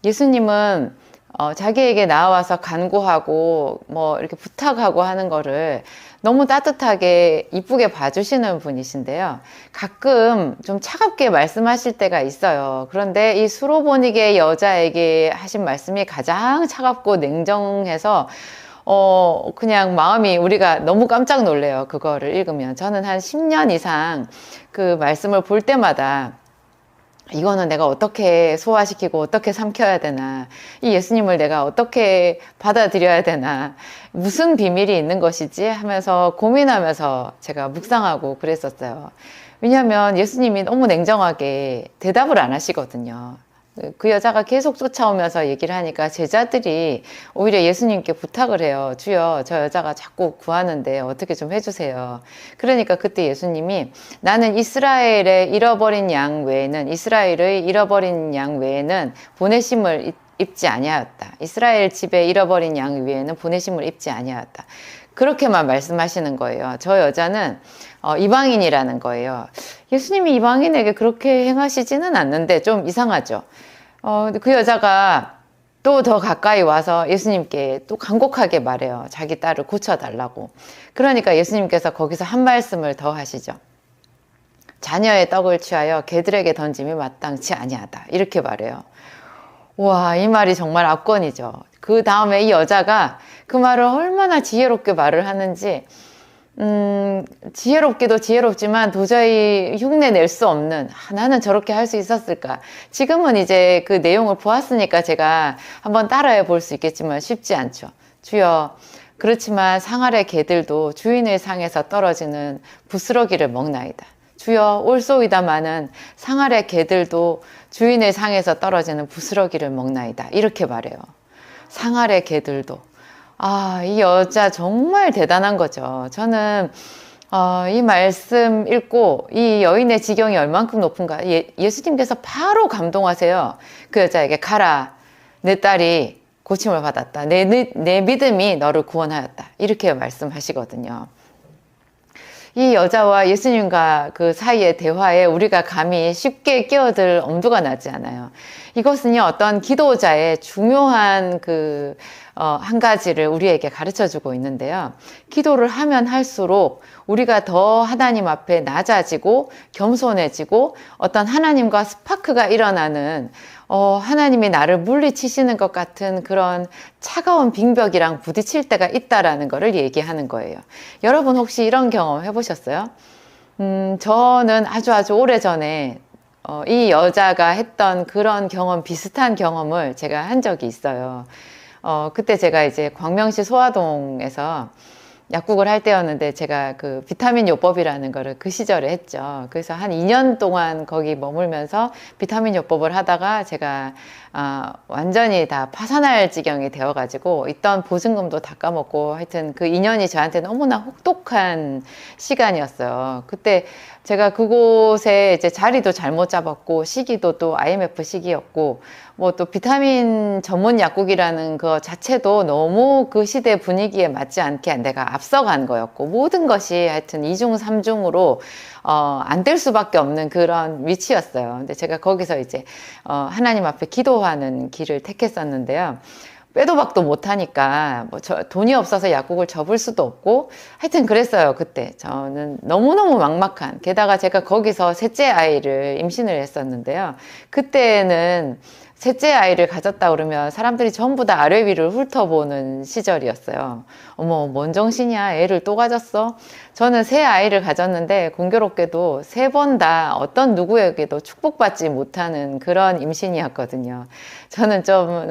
예수님은 자기에게 나와서 간구하고 뭐 이렇게 부탁하고 하는 거를 너무 따뜻하게 이쁘게 봐주시는 분이신데요. 가끔 좀 차갑게 말씀하실 때가 있어요. 그런데 이 수로보닉의 여자에게 하신 말씀이 가장 차갑고 냉정해서 그냥 마음이 우리가 너무 깜짝 놀래요. 그거를 읽으면. 저는 한 10년 이상 그 말씀을 볼 때마다 이거는 내가 어떻게 소화시키고 어떻게 삼켜야 되나, 이 예수님을 내가 어떻게 받아들여야 되나, 무슨 비밀이 있는 것이지 하면서 고민하면서 제가 묵상하고 그랬었어요. 왜냐하면 예수님이 너무 냉정하게 대답을 안 하시거든요. 그 여자가 계속 쫓아오면서 얘기를 하니까 제자들이 오히려 예수님께 부탁을 해요. 주여, 저 여자가 자꾸 구하는데 어떻게 좀 해주세요. 그러니까 그때 예수님이 나는 이스라엘의 잃어버린 양 외에는 보내심을 입지 아니하였다. 이스라엘 집에 잃어버린 양 외에는 보내심을 입지 아니하였다. 그렇게만 말씀하시는 거예요. 저 여자는 이방인이라는 거예요. 예수님이 이방인에게 그렇게 행하시지는 않는데 좀 이상하죠. 그 여자가 또 더 가까이 와서 예수님께 또 간곡하게 말해요. 자기 딸을 고쳐달라고. 그러니까 예수님께서 거기서 한 말씀을 더 하시죠. 자녀의 떡을 취하여 개들에게 던짐이 마땅치 아니하다. 이렇게 말해요. 와, 이 말이 정말 압권이죠. 그 다음에 이 여자가 그 말을 얼마나 지혜롭게 말을 하는지, 지혜롭기도 지혜롭지만 도저히 흉내 낼 수 없는, 나는 저렇게 할 수 있었을까. 지금은 이제 그 내용을 보았으니까 제가 한번 따라해 볼 수 있겠지만 쉽지 않죠. 주여, 그렇지만 상아래 개들도 주인의 상에서 떨어지는 부스러기를 먹나이다. 주여, 올소이다마는 상아래 개들도 주인의 상에서 떨어지는 부스러기를 먹나이다. 이렇게 말해요. 상아래 개들도. 이 여자 정말 대단한 거죠. 저는 이 말씀 읽고 이 여인의 지경이 얼만큼 높은가. 예수님께서 바로 감동하세요. 그 여자에게 가라. 내 딸이 고침을 받았다. 내 믿음이 너를 구원하였다. 이렇게 말씀하시거든요. 이 여자와 예수님과 그 사이의 대화에 우리가 감히 쉽게 끼어들 엄두가 나지 않아요. 이것은요, 어떤 기도자의 중요한 한 가지를 우리에게 가르쳐 주고 있는데요. 기도를 하면 할수록 우리가 더 하나님 앞에 낮아지고 겸손해지고 어떤 하나님과 스파크가 일어나는 하나님이 나를 물리치시는 것 같은 그런 차가운 빙벽이랑 부딪힐 때가 있다라는 것을 얘기하는 거예요. 여러분 혹시 이런 경험 해보셨어요? 저는 아주 오래전에 이 여자가 했던 그런 경험, 비슷한 경험을 제가 한 적이 있어요. 그때 제가 이제 광명시 소화동에서 약국을 할 때였는데 제가 그 비타민 요법이라는 거를 그 시절에 했죠. 그래서 한 2년 동안 거기 머물면서 비타민 요법을 하다가 제가 완전히 다 파산할 지경이 되어가지고 있던 보증금도 다 까먹고 하여튼 그 2년이 저한테 너무나 혹독한 시간이었어요. 그때 제가 그곳에 이제 자리도 잘못 잡았고 시기도 또 IMF 시기였고 뭐 또 비타민 전문 약국이라는 거 자체도 너무 그 시대 분위기에 맞지 않게 내가 앞서간 거였고 모든 것이 하여튼 2중 3중으로 안 될 수밖에 없는 그런 위치였어요. 근데 제가 거기서 이제 하나님 앞에 기도하는 길을 택했었는데요. 빼도 박도 못하니까 돈이 없어서 약국을 접을 수도 없고 하여튼 그랬어요. 그때 저는 너무너무 막막한, 게다가 제가 거기서 셋째 아이를 임신을 했었는데요. 그때는 셋째 아이를 가졌다 그러면 사람들이 전부 다 아래 위를 훑어보는 시절이었어요. 어머, 뭔 정신이야, 애를 또 가졌어? 저는 새 아이를 가졌는데 공교롭게도 3번 다 어떤 누구에게도 축복받지 못하는 그런 임신이었거든요. 저는 좀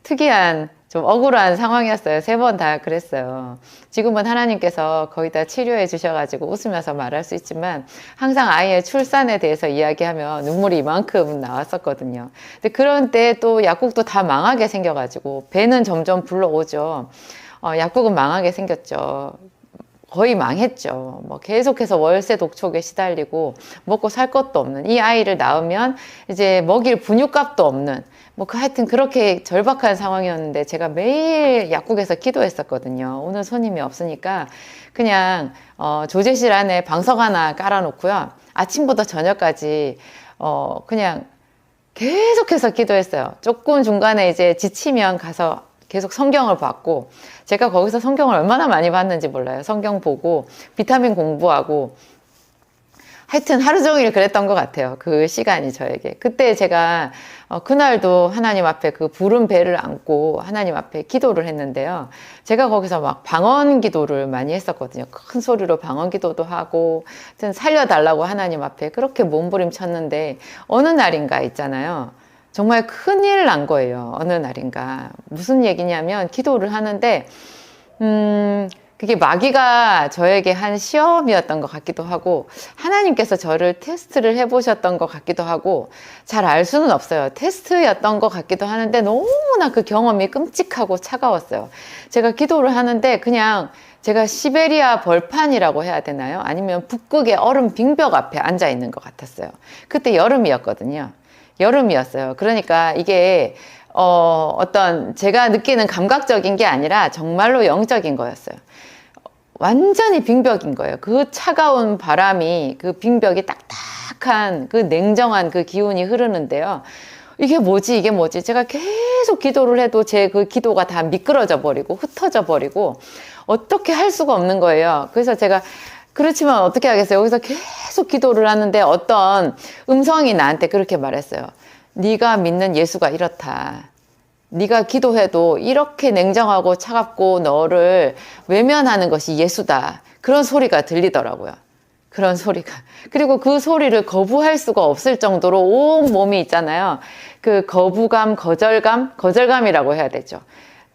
특이한, 좀 억울한 상황이었어요. 3번 다 그랬어요. 지금은 하나님께서 거의 다 치료해 주셔가지고 웃으면서 말할 수 있지만 항상 아이의 출산에 대해서 이야기하면 눈물이 이만큼 나왔었거든요. 근데 그런 때 또 약국도 다 망하게 생겨가지고 배는 점점 불러오죠. 약국은 망하게 생겼죠. 거의 망했죠. 뭐 계속해서 월세 독촉에 시달리고 먹고 살 것도 없는, 이 아이를 낳으면 이제 먹일 분유값도 없는, 뭐 하여튼 그렇게 절박한 상황이었는데 제가 매일 약국에서 기도했었거든요. 오늘 손님이 없으니까 그냥 조제실 안에 방석 하나 깔아놓고요. 아침부터 저녁까지 그냥 계속해서 기도했어요. 조금 중간에 이제 지치면 가서 계속 성경을 봤고, 제가 거기서 성경을 얼마나 많이 봤는지 몰라요. 성경 보고 비타민 공부하고 하여튼 하루 종일 그랬던 것 같아요. 그 시간이 저에게. 그때 제가 그날도 하나님 앞에 그 부른 배를 안고 하나님 앞에 기도를 했는데요. 제가 거기서 막 방언 기도를 많이 했었거든요. 큰 소리로 방언 기도도 하고 하여튼 살려달라고 하나님 앞에 그렇게 몸부림쳤는데 어느 날인가 있잖아요. 정말 큰일 난 거예요. 어느 날인가. 무슨 얘기냐면 기도를 하는데 그게 마귀가 저에게 한 시험이었던 것 같기도 하고 하나님께서 저를 테스트를 해보셨던 것 같기도 하고 잘 알 수는 없어요. 테스트였던 것 같기도 하는데 너무나 그 경험이 끔찍하고 차가웠어요. 제가 기도를 하는데 그냥 제가 시베리아 벌판이라고 해야 되나요? 아니면 북극의 얼음 빙벽 앞에 앉아 있는 것 같았어요. 그때 여름이었거든요. 여름이었어요. 그러니까 이게 어떤 제가 느끼는 감각적인 게 아니라 정말로 영적인 거였어요. 완전히 빙벽인 거예요. 그 차가운 바람이 그 빙벽이 딱딱한 그 냉정한 그 기운이 흐르는데요. 이게 뭐지? 제가 계속 기도를 해도 제 그 기도가 다 미끄러져 버리고 흩어져 버리고 어떻게 할 수가 없는 거예요. 그래서 제가 그렇지만 어떻게 하겠어요? 여기서 계속 기도를 하는데 어떤 음성이 나한테 그렇게 말했어요. 네가 믿는 예수가 이렇다. 네가 기도해도 이렇게 냉정하고 차갑고 너를 외면하는 것이 예수다. 그런 소리가 들리더라고요. 그런 소리가. 그리고 그 소리를 거부할 수가 없을 정도로 온 몸이 있잖아요. 그 거부감, 거절감이라고 해야 되죠.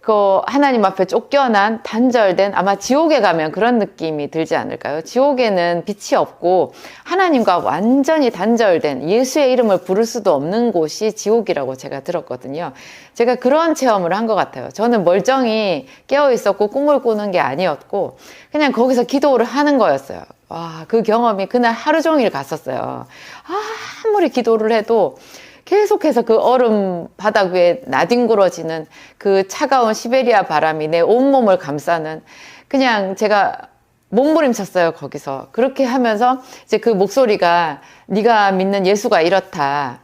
그 하나님 앞에 쫓겨난 단절된 아마 지옥에 가면 그런 느낌이 들지 않을까요? 지옥에는 빛이 없고 하나님과 완전히 단절된 예수의 이름을 부를 수도 없는 곳이 지옥이라고 제가 들었거든요. 제가 그런 체험을 한 것 같아요. 저는 멀쩡히 깨어 있었고 꿈을 꾸는 게 아니었고 그냥 거기서 기도를 하는 거였어요. 와, 그 경험이 그날 하루 종일 갔었어요. 아무리 기도를 해도 계속해서 그 얼음 바닥 위에 나뒹굴어지는 그 차가운 시베리아 바람이 내 온몸을 감싸는 그냥 제가 몸부림쳤어요, 거기서. 그렇게 하면서 이제 그 목소리가 네가 믿는 예수가 이렇다.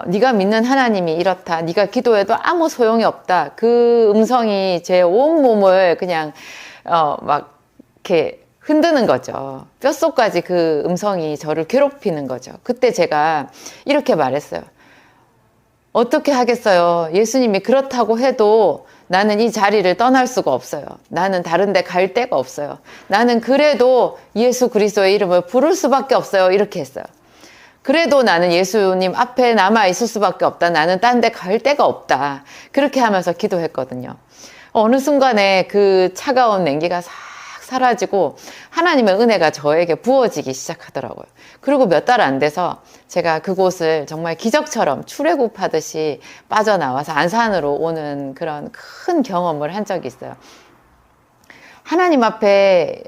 네가 믿는 하나님이 이렇다. 네가 기도해도 아무 소용이 없다. 그 음성이 제 온몸을 그냥 막 이렇게 흔드는 거죠. 뼛속까지 그 음성이 저를 괴롭히는 거죠. 그때 제가 이렇게 말했어요. 어떻게 하겠어요? 예수님이 그렇다고 해도 나는 이 자리를 떠날 수가 없어요. 나는 다른 데 갈 데가 없어요. 나는 그래도 예수 그리스도의 이름을 부를 수밖에 없어요. 이렇게 했어요. 그래도 나는 예수님 앞에 남아 있을 수밖에 없다. 나는 딴 데 갈 데가 없다. 그렇게 하면서 기도했거든요. 어느 순간에 그 차가운 냉기가 싹 사라지고 하나님의 은혜가 저에게 부어지기 시작하더라고요. 그리고 몇 달 안 돼서 제가 그곳을 정말 기적처럼 출애굽하듯이 빠져나와서 안산으로 오는 그런 큰 경험을 한 적이 있어요. 하나님 앞에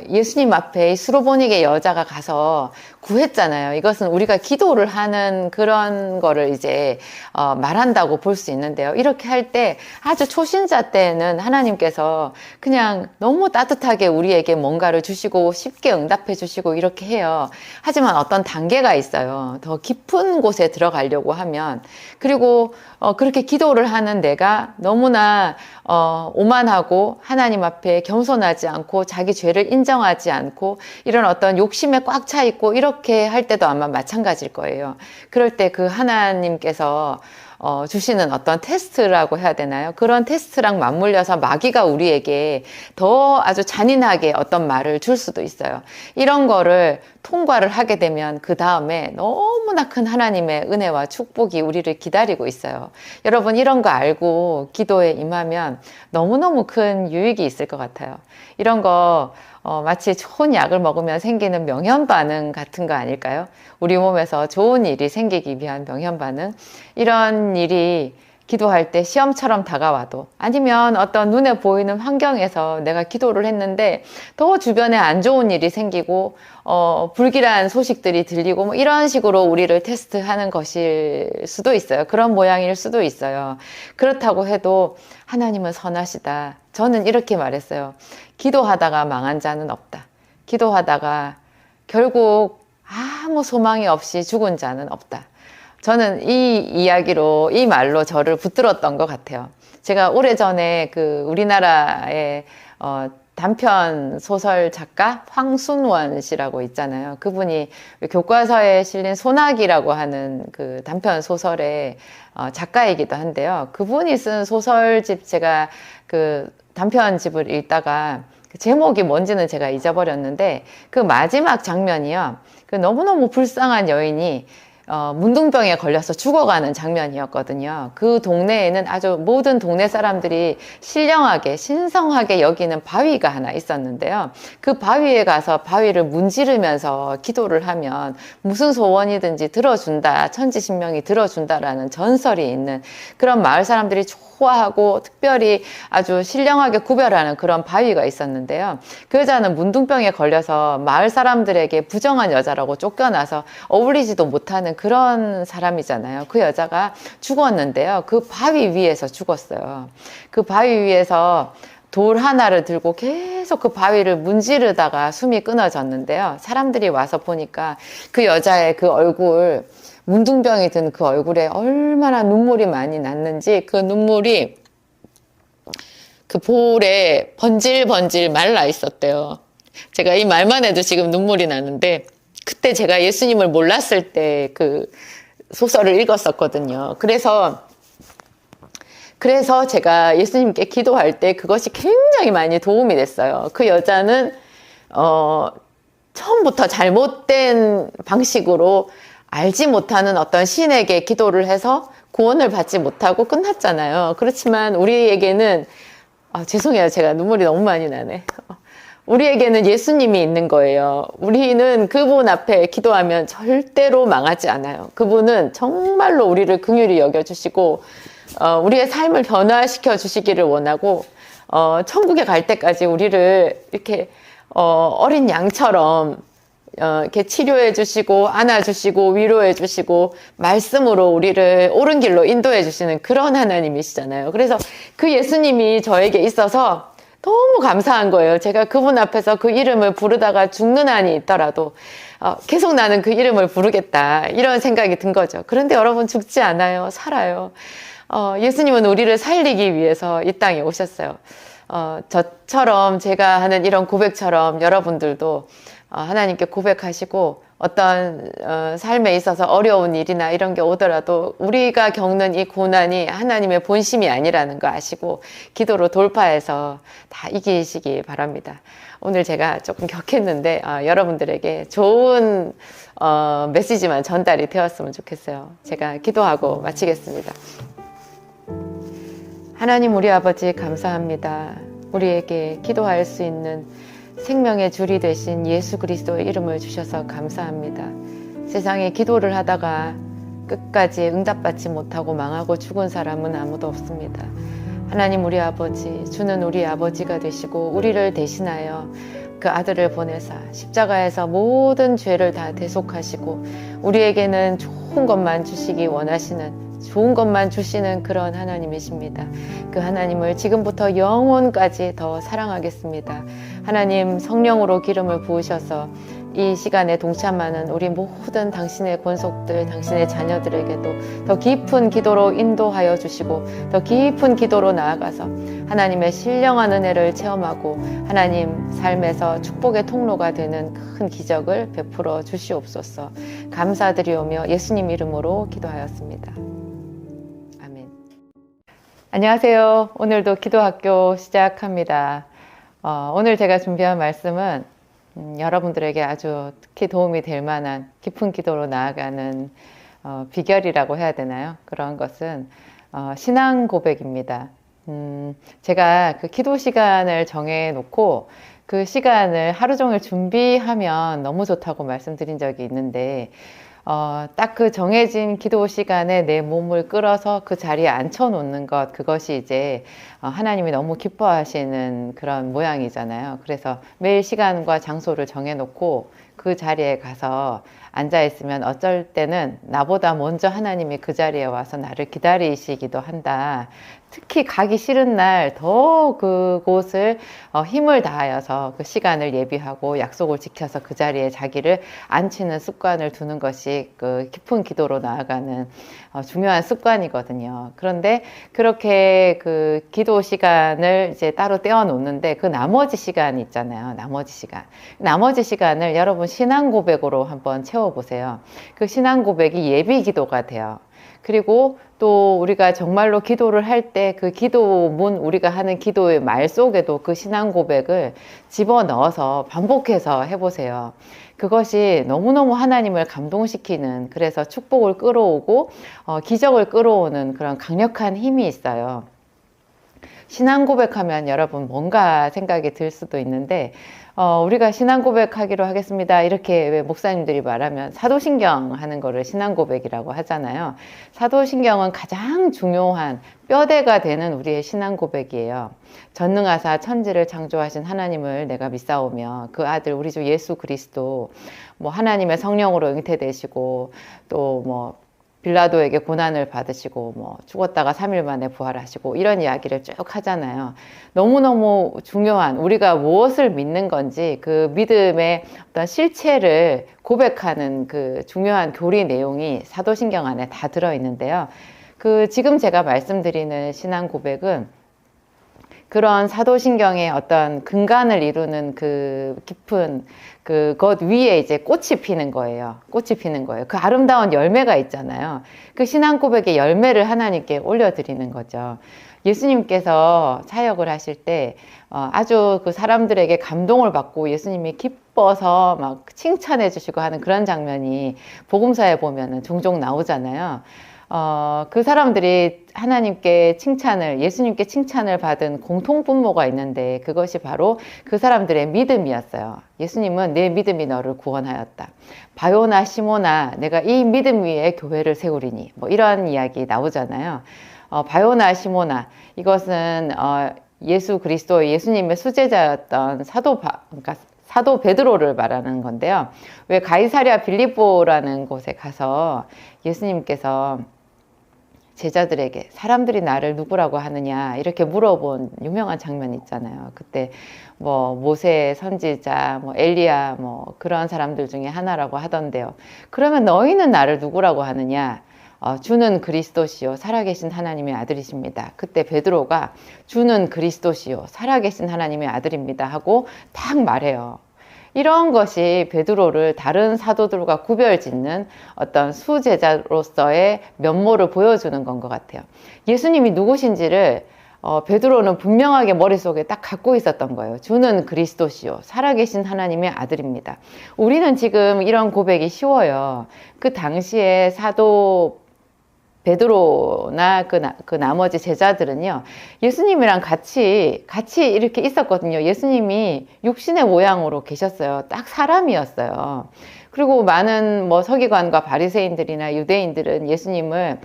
예수님 앞에 수로보니게 여자가 가서 구했잖아요. 이것은 우리가 기도를 하는 그런 거를 이제 말한다고 볼 수 있는데요. 이렇게 할 때 아주 초신자 때는 하나님께서 그냥 너무 따뜻하게 우리에게 뭔가를 주시고 쉽게 응답해 주시고 이렇게 해요. 하지만 어떤 단계가 있어요. 더 깊은 곳에 들어가려고 하면 그리고 그렇게 기도를 하는 내가 너무나 오만하고 하나님 앞에 겸손하지 않고 자기 죄를 인정하지 않고 이런 어떤 욕심에 꽉 차 있고 이렇게 할 때도 아마 마찬가지일 거예요. 그럴 때 그 하나님께서 주시는 어떤 테스트라고 해야 되나요? 그런 테스트랑 맞물려서 마귀가 우리에게 더 아주 잔인하게 어떤 말을 줄 수도 있어요. 이런 거를 통과를 하게 되면 그 다음에 너무나 큰 하나님의 은혜와 축복이 우리를 기다리고 있어요. 여러분 이런 거 알고 기도에 임하면 너무너무 큰 유익이 있을 것 같아요. 이런 거 마치 좋은 약을 먹으면 생기는 명현 반응 같은 거 아닐까요? 우리 몸에서 좋은 일이 생기기 위한 명현 반응. 이런 일이 기도할 때 시험처럼 다가와도 아니면 어떤 눈에 보이는 환경에서 내가 기도를 했는데 더 주변에 안 좋은 일이 생기고 불길한 소식들이 들리고 뭐 이런 식으로 우리를 테스트하는 것일 수도 있어요. 그런 모양일 수도 있어요. 그렇다고 해도 하나님은 선하시다. 저는 이렇게 말했어요. 기도하다가 망한 자는 없다. 기도하다가 결국 아무 소망이 없이 죽은 자는 없다. 저는 이 이야기로, 이 말로 저를 붙들었던 것 같아요. 제가 오래전에 그 우리나라의 단편 소설 작가 황순원 씨라고 있잖아요. 그분이 교과서에 실린 소나기라고 하는 그 단편 소설의 작가이기도 한데요. 그분이 쓴 소설집 제가 그 단편집을 읽다가 그 제목이 뭔지는 제가 잊어버렸는데 그 마지막 장면이요. 그 너무너무 불쌍한 여인이 문둥병에 걸려서 죽어가는 장면이었거든요. 그 동네에는 아주 모든 동네 사람들이 신령하게 신성하게 여기는 바위가 하나 있었는데요. 그 바위에 가서 바위를 문지르면서 기도를 하면 무슨 소원이든지 들어준다, 천지신명이 들어준다라는 전설이 있는 그런 마을 사람들이 좋아하고 특별히 아주 신령하게 구별하는 그런 바위가 있었는데요. 그 여자는 문둥병에 걸려서 마을 사람들에게 부정한 여자라고 쫓겨나서 어울리지도 못하는 그런 사람이잖아요. 그 여자가 죽었는데요. 그 바위 위에서 죽었어요. 그 바위 위에서 돌 하나를 들고 계속 그 바위를 문지르다가 숨이 끊어졌는데요. 사람들이 와서 보니까 그 여자의 그 얼굴, 문둥병이 든 그 얼굴에 얼마나 눈물이 많이 났는지 그 눈물이 그 볼에 번질번질 말라 있었대요. 제가 이 말만 해도 지금 눈물이 나는데 그때 제가 예수님을 몰랐을 때 그 소설을 읽었었거든요. 그래서 제가 예수님께 기도할 때 그것이 굉장히 많이 도움이 됐어요. 그 여자는 처음부터 잘못된 방식으로 알지 못하는 어떤 신에게 기도를 해서 구원을 받지 못하고 끝났잖아요. 그렇지만 우리에게는 죄송해요. 제가 눈물이 너무 많이 나네. 우리에게는 예수님이 있는 거예요. 우리는 그분 앞에 기도하면 절대로 망하지 않아요. 그분은 정말로 우리를 긍휼히 여겨주시고 우리의 삶을 변화시켜 주시기를 원하고 천국에 갈 때까지 우리를 이렇게 어린 양처럼 이렇게 치료해 주시고 안아 주시고 위로해 주시고 말씀으로 우리를 옳은 길로 인도해 주시는 그런 하나님이시잖아요. 그래서 그 예수님이 저에게 있어서 너무 감사한 거예요. 제가 그분 앞에서 그 이름을 부르다가 죽는 한이 있더라도 계속 나는 그 이름을 부르겠다, 이런 생각이 든 거죠. 그런데 여러분, 죽지 않아요. 살아요. 예수님은 우리를 살리기 위해서 이 땅에 오셨어요. 저처럼 제가 하는 이런 고백처럼 여러분들도 하나님께 고백하시고 어떤 삶에 있어서 어려운 일이나 이런 게 오더라도 우리가 겪는 이 고난이 하나님의 본심이 아니라는 거 아시고 기도로 돌파해서 다 이기시기 바랍니다. 오늘 제가 조금 격했는데 여러분들에게 좋은 메시지만 전달이 되었으면 좋겠어요. 제가 기도하고 마치겠습니다. 하나님, 우리 아버지 감사합니다. 우리에게 기도할 수 있는 생명의 줄이 되신 예수 그리스도의 이름을 주셔서 감사합니다. 세상에 기도를 하다가 끝까지 응답받지 못하고 망하고 죽은 사람은 아무도 없습니다. 하나님, 우리 아버지, 주는 우리 아버지가 되시고 우리를 대신하여 그 아들을 보내사 십자가에서 모든 죄를 다 대속하시고 우리에게는 좋은 것만 주시기 원하시는, 좋은 것만 주시는 그런 하나님이십니다. 그 하나님을 지금부터 영원까지 더 사랑하겠습니다. 하나님, 성령으로 기름을 부으셔서 이 시간에 동참하는 우리 모든 당신의 권속들, 당신의 자녀들에게도 더 깊은 기도로 인도하여 주시고 더 깊은 기도로 나아가서 하나님의 신령한 은혜를 체험하고 하나님 삶에서 축복의 통로가 되는 큰 기적을 베풀어 주시옵소서. 감사드리오며 예수님 이름으로 기도하였습니다. 아멘. 안녕하세요. 오늘도 기도학교 시작합니다. 오늘 제가 준비한 말씀은 여러분들에게 아주 특히 도움이 될 만한 깊은 기도로 나아가는 비결이라고 해야 되나요? 그런 것은 신앙 고백입니다. 제가 그 기도 시간을 정해 놓고 그 시간을 하루 종일 준비하면 너무 좋다고 말씀드린 적이 있는데 딱 그 정해진 기도 시간에 내 몸을 끌어서 그 자리에 앉혀 놓는 것, 그것이 이제 하나님이 너무 기뻐하시는 그런 모양이잖아요. 그래서 매일 시간과 장소를 정해 놓고 그 자리에 가서 앉아 있으면 어쩔 때는 나보다 먼저 하나님이 그 자리에 와서 나를 기다리시기도 한다. 특히 가기 싫은 날 더 그곳을 힘을 다하여서 그 시간을 예비하고 약속을 지켜서 그 자리에 자기를 앉히는 습관을 두는 것이 그 깊은 기도로 나아가는 중요한 습관이거든요. 그런데 그렇게 그 기도 시간을 이제 따로 떼어 놓는데 그 나머지 시간 있잖아요. 나머지 시간을 여러분 신앙 고백으로 한번 채워보세요. 그 신앙 고백이 예비 기도가 돼요. 그리고 또 우리가 정말로 기도를 할 때 그 기도문, 우리가 하는 기도의 말 속에도 그 신앙 고백을 집어넣어서 반복해서 해보세요. 그것이 너무너무 하나님을 감동시키는, 그래서 축복을 끌어오고 기적을 끌어오는 그런 강력한 힘이 있어요. 신앙 고백하면 여러분 뭔가 생각이 들 수도 있는데 우리가 신앙 고백하기로 하겠습니다, 이렇게 왜 목사님들이 말하면 사도신경 하는 거를 신앙 고백이라고 하잖아요. 사도신경은 가장 중요한 뼈대가 되는 우리의 신앙 고백이에요. 전능하사 천지를 창조하신 하나님을 내가 믿사오며 그 아들 우리 주 예수 그리스도 하나님의 성령으로 잉태되시고 또 빌라도에게 고난을 받으시고 죽었다가 3일 만에 부활하시고 이런 이야기를 쭉 하잖아요. 너무너무 중요한, 우리가 무엇을 믿는 건지 그 믿음의 어떤 실체를 고백하는 그 중요한 교리 내용이 사도신경 안에 다 들어있는데요. 지금 제가 말씀드리는 신앙 고백은 그런 사도신경의 어떤 근간을 이루는 그 깊은 그것 위에 이제 꽃이 피는 거예요. 그 아름다운 열매가 있잖아요. 그 신앙 고백의 열매를 하나님께 올려드리는 거죠. 예수님께서 사역을 하실 때 아주 그 사람들에게 감동을 받고 예수님이 기뻐서 막 칭찬해 주시고 하는 그런 장면이 복음서에 보면은 종종 나오잖아요. 그 사람들이 하나님께 칭찬을, 예수님께 칭찬을 받은 공통분모가 있는데 그것이 바로 그 사람들의 믿음이었어요. 예수님은 내 믿음이 너를 구원하였다. 바요나 시모나 내가 이 믿음 위에 교회를 세우리니 뭐 이런 이야기 나오잖아요. 바요나 시모나 이것은 예수 그리스도의 예수님의 수제자였던 그러니까 사도 베드로를 말하는 건데요. 왜 가이사랴 빌립보라는 곳에 가서 예수님께서 제자들에게 사람들이 나를 누구라고 하느냐 이렇게 물어본 유명한 장면 있잖아요. 그때 뭐 모세 선지자, 뭐 엘리야 뭐 그런 사람들 중에 하나라고 하던데요. 그러면 너희는 나를 누구라고 하느냐? 주는 그리스도시요 살아계신 하나님의 아들이십니다. 그때 베드로가 주는 그리스도시요 살아계신 하나님의 아들입니다 하고 딱 말해요. 이런 것이 베드로를 다른 사도들과 구별짓는 어떤 수제자로서의 면모를 보여주는 건 것 같아요. 예수님이 누구신지를 베드로는 분명하게 머릿속에 딱 갖고 있었던 거예요. 주는 그리스도시요 살아계신 하나님의 아들입니다. 우리는 지금 이런 고백이 쉬워요. 그 당시에 사도 베드로나 그 나머지 제자들은요, 예수님이랑 같이 이렇게 있었거든요. 예수님이 육신의 모양으로 계셨어요. 딱 사람이었어요. 그리고 많은 뭐 서기관과 바리새인들이나 유대인들은 예수님을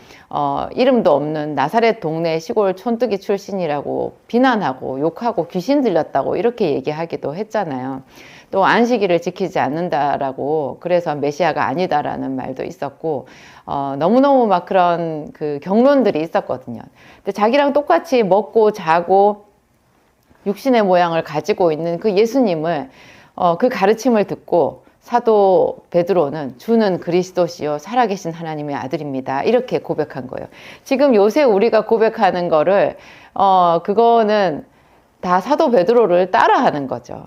이름도 없는 나사렛 동네 시골 촌뜨기 출신이라고 비난하고 욕하고 귀신 들렸다고 이렇게 얘기하기도 했잖아요. 또 안식일을 지키지 않는다라고 그래서 메시아가 아니다라는 말도 있었고 너무너무 막 그런 그 경론들이 있었거든요. 근데 자기랑 똑같이 먹고 자고 육신의 모양을 가지고 있는 그 예수님을 그 가르침을 듣고 사도 베드로는 주는 그리스도시요 살아계신 하나님의 아들입니다. 이렇게 고백한 거예요. 지금 요새 우리가 고백하는 거를 그거는 다 사도 베드로를 따라하는 거죠.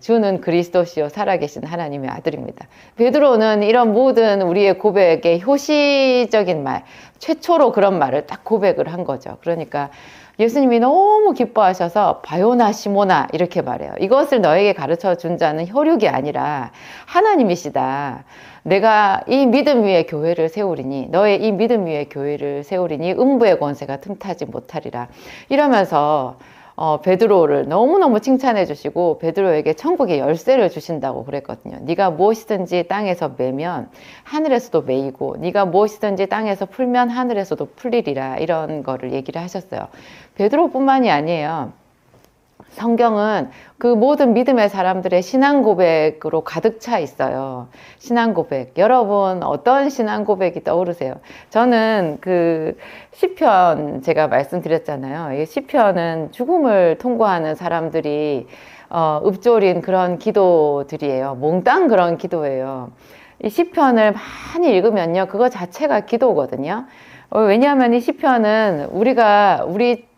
주는 그리스도시요 살아계신 하나님의 아들입니다. 베드로는 이런 모든 우리의 고백의 효시적인 말, 최초로 그런 말을 딱 고백을 한 거죠. 그러니까 예수님이 너무 기뻐하셔서 바요나 시모나 이렇게 말해요. 이것을 너에게 가르쳐 준 자는 혈육이 아니라 하나님이시다. 내가 이 믿음 위에 교회를 세우리니 너의 이 믿음 위에 교회를 세우리니 음부의 권세가 틈타지 못하리라. 이러면서 베드로를 너무너무 칭찬해 주시고 베드로에게 천국의 열쇠를 주신다고 그랬거든요. 네가 무엇이든지 땅에서 매면 하늘에서도 매이고 네가 무엇이든지 땅에서 풀면 하늘에서도 풀리리라 이런 거를 얘기를 하셨어요. 베드로뿐만이 아니에요. 성경은 그 모든 믿음의 사람들의 신앙 고백으로 가득 차 있어요. 신앙 고백. 여러분 어떤 신앙 고백이 떠오르세요? 저는 그 시편 제가 말씀드렸잖아요. 이 시편은 죽음을 통과하는 사람들이 읊조린 그런 기도들이에요. 몽땅 그런 기도예요. 이 시편을 많이 읽으면요. 그거 자체가 기도거든요. 왜냐하면 이 시편은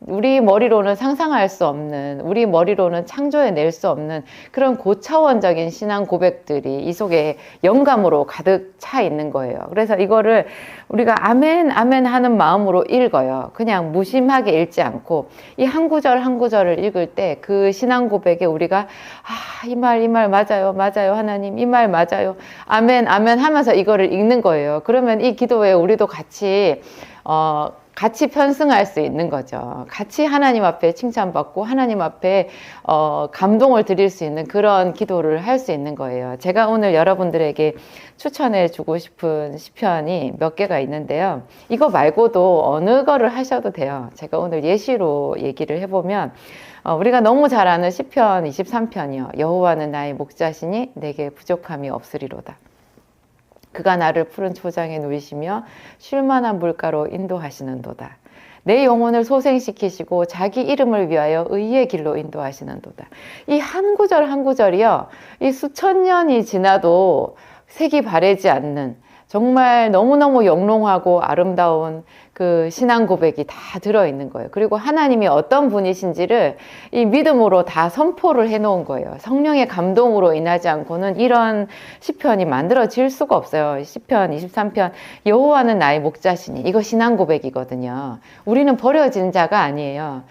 우리 머리로는 상상할 수 없는, 우리 머리로는 창조해낼 수 없는 그런 고차원적인 신앙 고백들이 이 속에 영감으로 가득 차 있는 거예요. 그래서 이거를 우리가 아멘, 아멘 하는 마음으로 읽어요. 그냥 무심하게 읽지 않고 이 한 구절 한 구절을 읽을 때 그 신앙 고백에 우리가 이 말 맞아요, 맞아요, 하나님, 이 말 맞아요, 아멘, 아멘 하면서 이거를 읽는 거예요. 그러면 이 기도에 우리도 같이 편승할 수 있는 거죠. 같이 하나님 앞에 칭찬받고 하나님 앞에 감동을 드릴 수 있는 그런 기도를 할 수 있는 거예요. 제가 오늘 여러분들에게 추천해 주고 싶은 시편이 몇 개가 있는데요. 이거 말고도 어느 거를 하셔도 돼요. 제가 오늘 예시로 얘기를 해보면 우리가 너무 잘 아는 시편 23편이요. 여호와는 나의 목자시니 내게 부족함이 없으리로다. 그가 나를 푸른 초장에 누이시며 쉴만한 물가로 인도하시는도다. 내 영혼을 소생시키시고 자기 이름을 위하여 의의 길로 인도하시는도다. 이 한 구절 한 구절이요. 이 수천 년이 지나도 색이 바래지 않는 정말 너무너무 영롱하고 아름다운 그 신앙 고백이 다 들어있는 거예요. 그리고 하나님이 어떤 분이신지를 이 믿음으로 다 선포를 해놓은 거예요. 성령의 감동으로 인하지 않고는 이런 시편이 만들어질 수가 없어요. 시편 23편 여호와는 나의 목자시니 이거 신앙 고백이거든요. 우리는 버려진 자가 아니에요.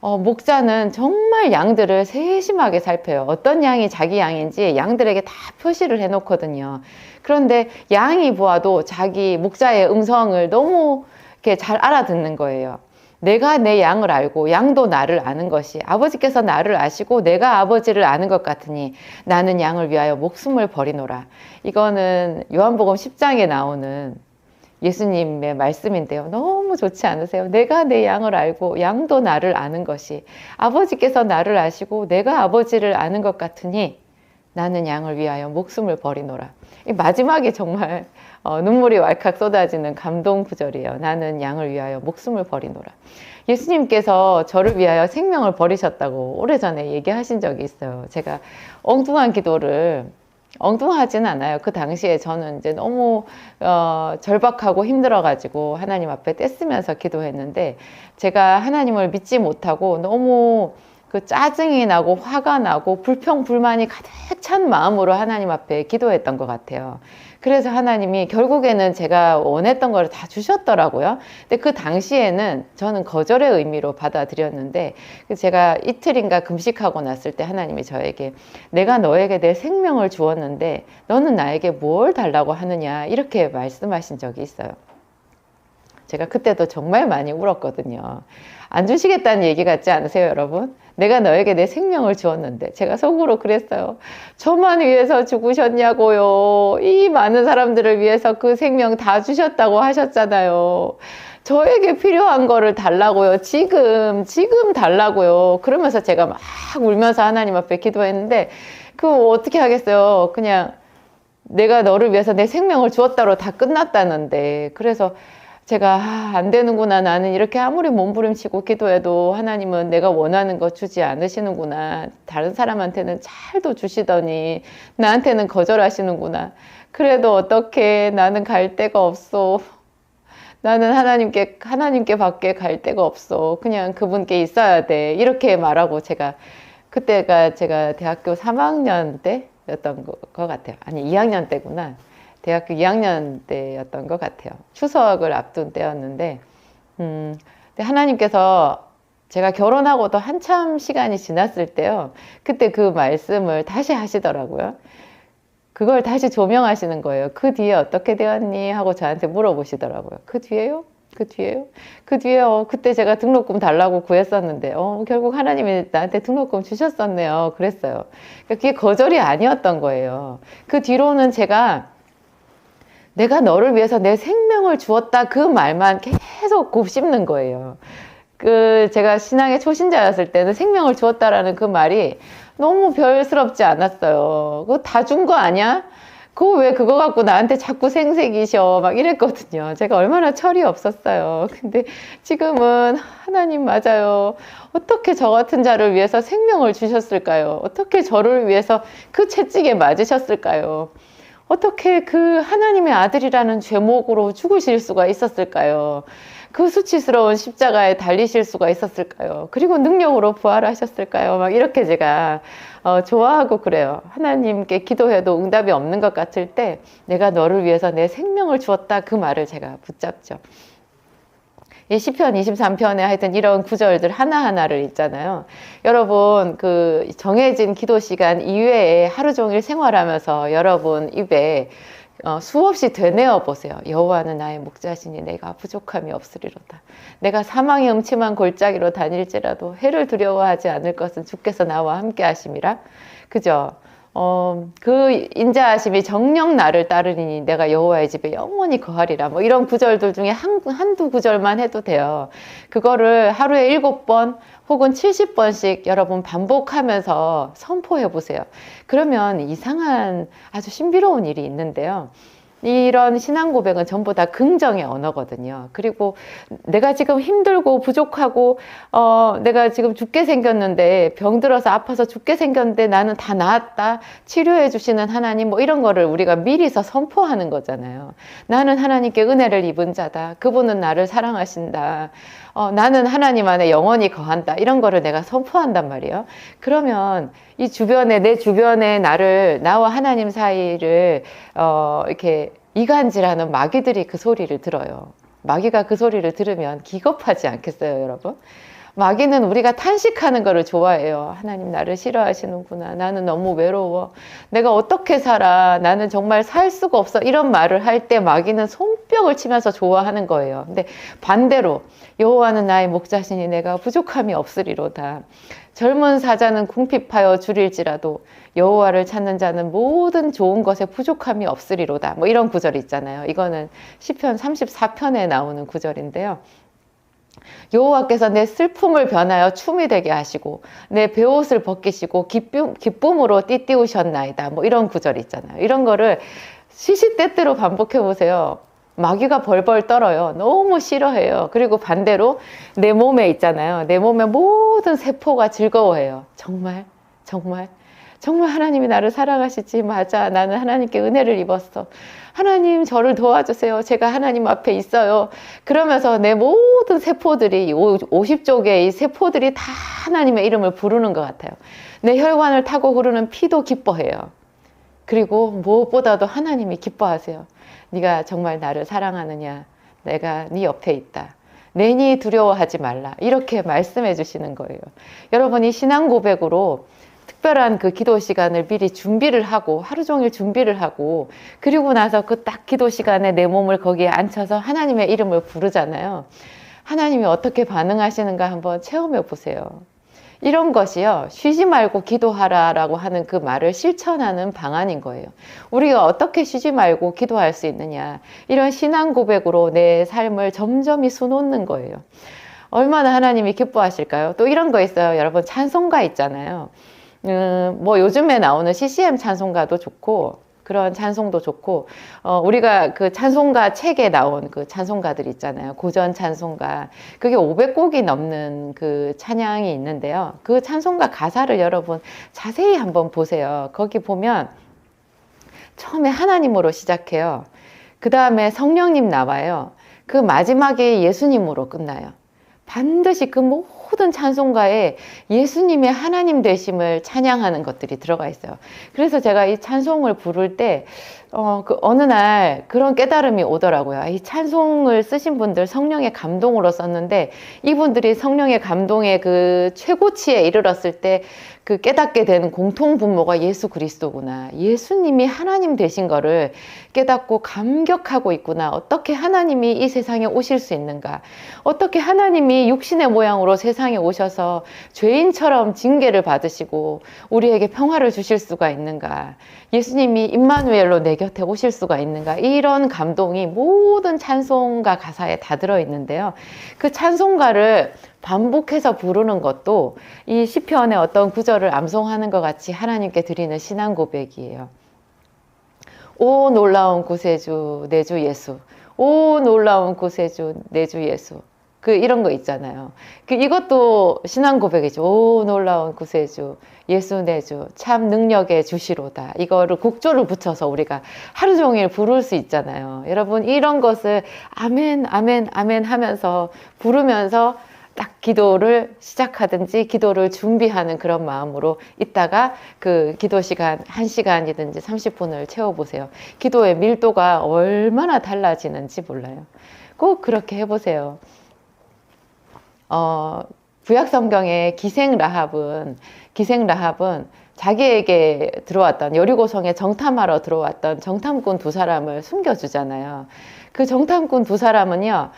목자는 정말 양들을 세심하게 살펴요. 어떤 양이 자기 양인지 양들에게 다 표시를 해놓거든요. 그런데 양이 보아도 자기 목자의 음성을 너무 이렇게 잘 알아듣는 거예요. 내가 내 양을 알고 양도 나를 아는 것이 아버지께서 나를 아시고 내가 아버지를 아는 것 같으니 나는 양을 위하여 목숨을 버리노라. 이거는 요한복음 10장에 나오는 예수님의 말씀인데요. 너무 좋지 않으세요? 내가 내 양을 알고 양도 나를 아는 것이 아버지께서 나를 아시고 내가 아버지를 아는 것 같으니 나는 양을 위하여 목숨을 버리노라. 이 마지막에 정말 눈물이 왈칵 쏟아지는 감동 구절이에요. 나는 양을 위하여 목숨을 버리노라. 예수님께서 저를 위하여 생명을 버리셨다고 오래전에 얘기하신 적이 있어요. 제가 엉뚱한 기도를 엉뚱하진 않아요. 그 당시에 저는 이제 너무 절박하고 힘들어가지고 하나님 앞에 떼쓰면서 기도했는데 제가 하나님을 믿지 못하고 너무 그 짜증이 나고 화가 나고 불평불만이 가득 찬 마음으로 하나님 앞에 기도했던 것 같아요. 그래서 하나님이 결국에는 제가 원했던 걸 다 주셨더라고요. 근데 그 당시에는 저는 거절의 의미로 받아들였는데 제가 이틀인가 금식하고 났을 때 하나님이 저에게 내가 너에게 내 생명을 주었는데 너는 나에게 뭘 달라고 하느냐 이렇게 말씀하신 적이 있어요. 제가 그때도 정말 많이 울었거든요. 안 주시겠다는 얘기 같지 않으세요, 여러분? 내가 너에게 내 생명을 주었는데 제가 속으로 그랬어요. 저만 위해서 죽으셨냐고요. 이 많은 사람들을 위해서 그 생명 다 주셨다고 하셨잖아요. 저에게 필요한 거를 달라고요. 지금 달라고요. 그러면서 제가 막 울면서 하나님 앞에 기도했는데 그거 어떻게 하겠어요. 그냥 내가 너를 위해서 내 생명을 주었다로 다 끝났다는데. 그래서 제가 안 되는구나. 나는 이렇게 아무리 몸부림치고 기도해도 하나님은 내가 원하는 거 주지 않으시는구나. 다른 사람한테는 잘도 주시더니 나한테는 거절하시는구나. 그래도 어떻게 나는 갈 데가 없어. 나는 하나님께 밖에 갈 데가 없어. 그냥 그분께 있어야 돼. 이렇게 말하고 그때가 제가 대학교 3학년 때였던 것 같아요. 아니 2학년 때구나. 대학교 2학년 때였던 것 같아요. 추석을 앞둔 때였는데 근데 하나님께서 제가 결혼하고도 한참 시간이 지났을 때요. 그때 그 말씀을 다시 하시더라고요. 그걸 다시 조명하시는 거예요. 그 뒤에 어떻게 되었니? 하고 저한테 물어보시더라고요. 그 뒤에요? 그 뒤에요? 그 뒤에요. 그때 제가 등록금 달라고 구했었는데 결국 하나님이 나한테 등록금 주셨었네요. 그랬어요. 그러니까 그게 거절이 아니었던 거예요. 그 뒤로는 내가 너를 위해서 내 생명을 주었다 그 말만 계속 곱씹는 거예요. 제가 신앙의 초신자였을 때는 생명을 주었다라는 그 말이 너무 별스럽지 않았어요. 그거 다 준 거 아니야? 그거 왜 그거 갖고 나한테 자꾸 생색이셔? 막 이랬거든요. 제가 얼마나 철이 없었어요. 근데 지금은 하나님 맞아요. 어떻게 저 같은 자를 위해서 생명을 주셨을까요? 어떻게 저를 위해서 그 채찍에 맞으셨을까요? 어떻게 그 하나님의 아들이라는 제목으로 죽으실 수가 있었을까요? 그 수치스러운 십자가에 달리실 수가 있었을까요? 그리고 능력으로 부활하셨을까요? 막 이렇게 제가 좋아하고 그래요. 하나님께 기도해도 응답이 없는 것 같을 때 내가 너를 위해서 내 생명을 주었다 그 말을 제가 붙잡죠. 이 시편 23편에 하여튼 이런 구절들 하나하나를 읽잖아요. 여러분 그 정해진 기도 시간 이외에 하루 종일 생활하면서 여러분 입에 수없이 되뇌어 보세요. 여호와는 나의 목자시니 내가 부족함이 없으리로다. 내가 사망의 음침한 골짜기로 다닐지라도 해를 두려워하지 않을 것은 주께서 나와 함께 하심이라. 그죠? 그 인자하심이 정녕 나를 따르니 내가 여호와의 집에 영원히 거하리라. 뭐 이런 구절들 중에 한두 구절만 해도 돼요. 그거를 하루에 7번 혹은 70번씩 여러분 반복하면서 선포해 보세요. 그러면 이상한 아주 신비로운 일이 있는데요. 이런 신앙 고백은 전부 다 긍정의 언어거든요. 그리고 내가 지금 힘들고 부족하고 내가 지금 죽게 생겼는데 병들어서 아파서 죽게 생겼는데 나는 다 나았다. 치료해 주시는 하나님 뭐 이런 거를 우리가 미리서 선포하는 거잖아요. 나는 하나님께 은혜를 입은 자다. 그분은 나를 사랑하신다. 나는 하나님 안에 영원히 거한다. 이런 거를 내가 선포한단 말이에요. 그러면 이 주변에 내 주변에 나와 하나님 사이를 이렇게 이간질하는 마귀들이 그 소리를 들어요. 마귀가 그 소리를 들으면 기겁하지 않겠어요, 여러분? 마귀는 우리가 탄식하는 거를 좋아해요. 하나님 나를 싫어하시는구나. 나는 너무 외로워. 내가 어떻게 살아. 나는 정말 살 수가 없어. 이런 말을 할 때 마귀는 손뼉을 치면서 좋아하는 거예요. 근데 반대로 여호와는 나의 목자시니 내가 부족함이 없으리로다. 젊은 사자는 궁핍하여 줄일지라도 여호와를 찾는 자는 모든 좋은 것에 부족함이 없으리로다. 뭐 이런 구절이 있잖아요. 이거는 시편 34편에 나오는 구절인데요. 여호와께서 내 슬픔을 변하여 춤이 되게 하시고 내 베옷을 벗기시고 기쁨으로 띠띠우셨나이다. 뭐 이런 구절이 있잖아요. 이런 거를 시시때때로 반복해 보세요. 마귀가 벌벌 떨어요. 너무 싫어해요. 그리고 반대로 내 몸에 있잖아요. 내 몸의 모든 세포가 즐거워해요. 정말 하나님이 나를 사랑하시지. 맞아. 나는 하나님께 은혜를 입었어. 하나님 저를 도와주세요. 제가 하나님 앞에 있어요. 그러면서 내 모든 세포들이 50쪽의 이 세포들이 다 하나님의 이름을 부르는 것 같아요. 내 혈관을 타고 흐르는 피도 기뻐해요. 그리고 무엇보다도 하나님이 기뻐하세요. 네가 정말 나를 사랑하느냐? 내가 네 옆에 있다. 내니 두려워하지 말라. 이렇게 말씀해 주시는 거예요. 여러분이 신앙 고백으로 특별한 그 기도 시간을 미리 준비를 하고 하루 종일 준비를 하고 그리고 나서 그 딱 기도 시간에 내 몸을 거기에 앉혀서 하나님의 이름을 부르잖아요. 하나님이 어떻게 반응하시는가 한번 체험해 보세요. 이런 것이요. 쉬지 말고 기도하라라고 하는 그 말을 실천하는 방안인 거예요. 우리가 어떻게 쉬지 말고 기도할 수 있느냐. 이런 신앙 고백으로 내 삶을 점점이 수놓는 거예요. 얼마나 하나님이 기뻐하실까요? 또 이런 거 있어요. 여러분 찬송가 있잖아요. 뭐 요즘에 나오는 CCM 찬송가도 좋고 그런 찬송도 좋고 우리가 그 찬송가 책에 나온 그 찬송가들 있잖아요. 고전 찬송가. 그게 500곡이 넘는 그 찬양이 있는데요. 그 찬송가 가사를 여러분 자세히 한번 보세요. 거기 보면 처음에 하나님으로 시작해요. 그 다음에 성령님 나와요. 그 마지막에 예수님으로 끝나요. 반드시 그 모든 찬송가에 예수님의 하나님 되심을 찬양하는 것들이 들어가 있어요. 그래서 제가 이 찬송을 부를 때 어느 날 그런 깨달음이 오더라고요. 이 찬송을 쓰신 분들 성령의 감동으로 썼는데 이분들이 성령의 감동의 그 최고치에 이르렀을 때 그 깨닫게 되는 공통 분모가 예수 그리스도구나. 예수님이 하나님 되신 거를 깨닫고 감격하고 있구나. 어떻게 하나님이 이 세상에 오실 수 있는가. 어떻게 하나님이 육신의 모양으로 세상에 오셔서 죄인처럼 징계를 받으시고 우리에게 평화를 주실 수가 있는가. 예수님이 임마누엘로 내 곁에 오실 수가 있는가. 이런 감동이 모든 찬송가 가사에 다 들어있는데요. 그 찬송가를 반복해서 부르는 것도 이 시편의 어떤 구절을 암송하는 것 같이 하나님께 드리는 신앙 고백이에요. 오 놀라운 구세주 내 주 예수. 오 놀라운 구세주 내 주 예수. 그 이런 거 있잖아요. 이것도 신앙 고백이죠. 오 놀라운 구세주 예수 내 주 참 능력의 주시로다. 이거를 곡조를 붙여서 우리가 하루 종일 부를 수 있잖아요. 여러분 이런 것을 아멘 아멘 아멘 하면서 부르면서 딱 기도를 시작하든지 기도를 준비하는 그런 마음으로 있다가 그 기도 시간 1시간이든지 30분을 채워보세요. 기도의 밀도가 얼마나 달라지는지 몰라요. 꼭 그렇게 해보세요. 구약 성경의 기생 라합은 자기에게 들어왔던 여리고성에 정탐하러 들어왔던 정탐꾼 두 사람을 숨겨주잖아요. 그 정탐꾼 두 사람은요,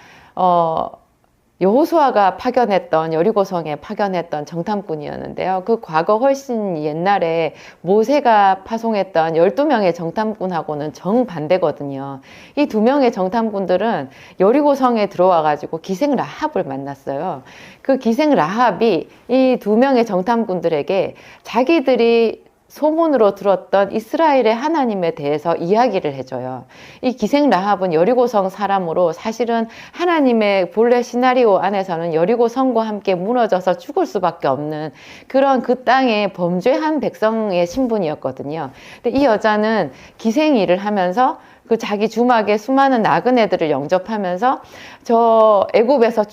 여호수아가 파견했던 여리고성에 파견했던 정탐꾼이었는데요. 그 과거 훨씬 옛날에 모세가 파송했던 12명의 정탐꾼하고는 정반대거든요. 이 2명의 정탐꾼들은 여리고성에 들어와 가지고 기생 라합을 만났어요. 그 기생 라합이 이 2명의 정탐꾼들에게 자기들이 소문으로 들었던 이스라엘의 하나님에 대해서 이야기를 해줘요. 이 기생 라합은 여리고성 사람으로 사실은 하나님의 본래 시나리오 안에서는 여리고성과 함께 무너져서 죽을 수밖에 없는 그런 그 땅에 범죄한 백성의 신분이었거든요. 근데 이 여자는 기생 일을 하면서 그 자기 주막에 수많은 나그네들을 영접하면서 저 애굽에서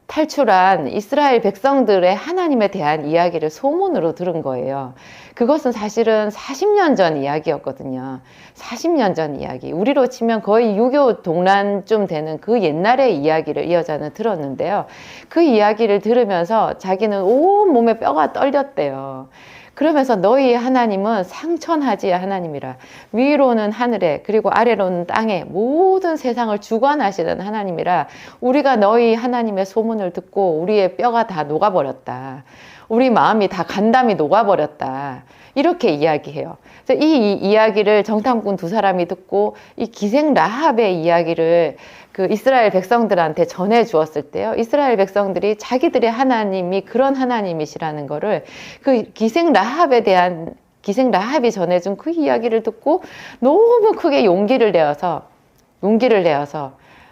탈출한 이스라엘 백성들의 하나님에 대한 이야기를 소문으로 들은 거예요. 그것은 사실은 40년 전 이야기였거든요. 40년 전 이야기. 우리로 치면 거의 6.25 동란쯤 되는 그 옛날의 이야기를 이 여자는 들었는데요. 그 이야기를 들으면서 자기는 온 몸에 뼈가 떨렸대요. 그러면서 너희 하나님은 상천하지의 하나님이라. 위로는 하늘에 그리고 아래로는 땅에 모든 세상을 주관하시는 하나님이라. 우리가 너희 하나님의 소문을 듣고 우리의 뼈가 다 녹아버렸다. 우리 마음이 다 간담이 녹아버렸다. 이렇게 이야기해요. 그래서 이 이야기를 정탐꾼 두 사람이 듣고 이 기생 라합의 이야기를 그 이스라엘 백성들한테 전해 주었을 때요. 이스라엘 백성들이 자기들의 하나님이 그런 하나님이시라는 거를 그 기생 라합에 대한 기생 라합이 전해준 그 이야기를 듣고 너무 크게 용기를 내어서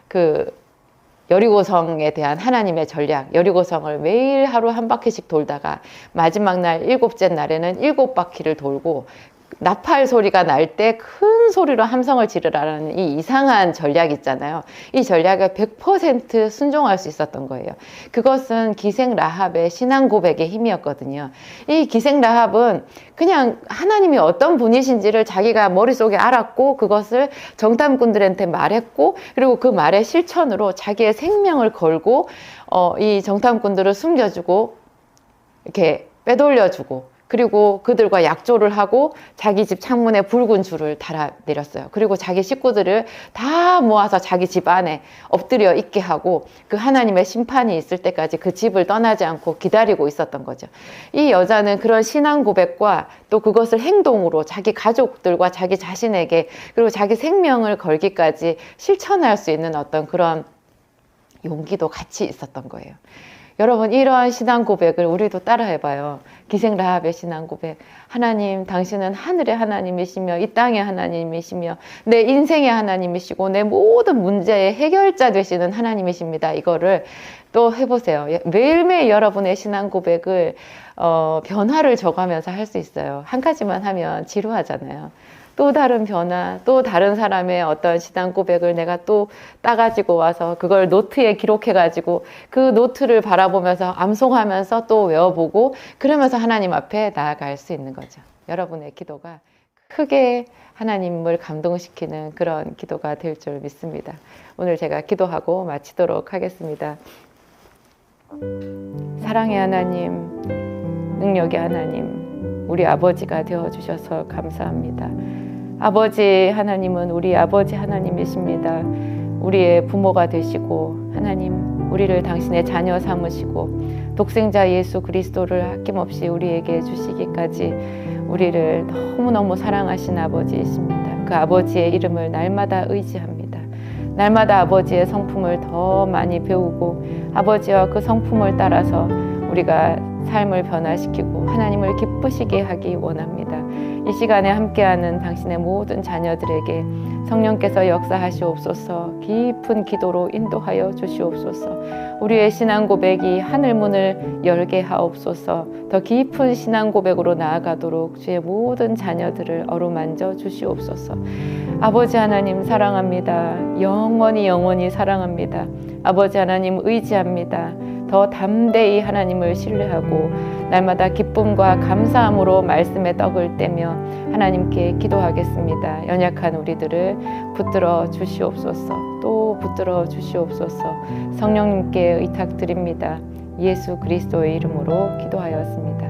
그 여리고성에 대한 하나님의 전략, 여리고성을 매일 하루 한 바퀴씩 돌다가 마지막 날 7째 날에는 7바퀴를 돌고 나팔 소리가 날 때 큰 소리로 함성을 지르라는 이 이상한 전략 있잖아요. 이 전략에 100% 순종할 수 있었던 거예요. 그것은 기생 라합의 신앙 고백의 힘이었거든요. 이 기생 라합은 그냥 하나님이 어떤 분이신지를 자기가 머릿속에 알았고 그것을 정탐꾼들한테 말했고 그리고 그 말의 실천으로 자기의 생명을 걸고 이 정탐꾼들을 숨겨주고 이렇게 빼돌려주고 그리고 그들과 약조를 하고 자기 집 창문에 붉은 줄을 달아 내렸어요. 그리고 자기 식구들을 다 모아서 자기 집 안에 엎드려 있게 하고 그 하나님의 심판이 있을 때까지 그 집을 떠나지 않고 기다리고 있었던 거죠. 이 여자는 그런 신앙 고백과 또 그것을 행동으로 자기 가족들과 자기 자신에게 그리고 자기 생명을 걸기까지 실천할 수 있는 어떤 그런 용기도 같이 있었던 거예요. 여러분 이러한 신앙 고백을 우리도 따라 해봐요. 기생 라합의 신앙 고백. 하나님 당신은 하늘의 하나님이시며 이 땅의 하나님이시며 내 인생의 하나님이시고 내 모든 문제의 해결자 되시는 하나님이십니다. 이거를 또 해보세요. 매일매일 여러분의 신앙 고백을 변화를 줘가면서 할 수 있어요. 한 가지만 하면 지루하잖아요. 또 다른 변화, 또 다른 사람의 어떤 신앙 고백을 내가 또 따가지고 와서 그걸 노트에 기록해가지고 그 노트를 바라보면서 암송하면서 또 외워보고 그러면서 하나님 앞에 나아갈 수 있는 거죠. 여러분의 기도가 크게 하나님을 감동시키는 그런 기도가 될 줄 믿습니다. 오늘 제가 기도하고 마치도록 하겠습니다. 사랑의 하나님, 능력의 하나님, 우리 아버지가 되어주셔서 감사합니다. 아버지 하나님은 우리 아버지 하나님이십니다. 우리의 부모가 되시고 하나님 우리를 당신의 자녀 삼으시고 독생자 예수 그리스도를 아낌없이 우리에게 주시기까지 우리를 너무너무 사랑하신 아버지이십니다. 그 아버지의 이름을 날마다 의지합니다. 날마다 아버지의 성품을 더 많이 배우고 아버지와 그 성품을 따라서 우리가 삶을 변화시키고 하나님을 기쁘시게 하기 원합니다. 이 시간에 함께하는 당신의 모든 자녀들에게 성령께서 역사하시옵소서. 깊은 기도로 인도하여 주시옵소서. 우리의 신앙 고백이 하늘문을 열게 하옵소서. 더 깊은 신앙 고백으로 나아가도록 주의 모든 자녀들을 어루만져 주시옵소서. 아버지 하나님 사랑합니다. 영원히 사랑합니다. 아버지 하나님 의지합니다. 더 담대히 하나님을 신뢰하고 날마다 기쁨과 감사함으로 말씀의 떡을 떼며 하나님께 기도하겠습니다. 연약한 우리들을 붙들어 주시옵소서. 또 붙들어 주시옵소서. 성령님께 의탁드립니다. 예수 그리스도의 이름으로 기도하였습니다.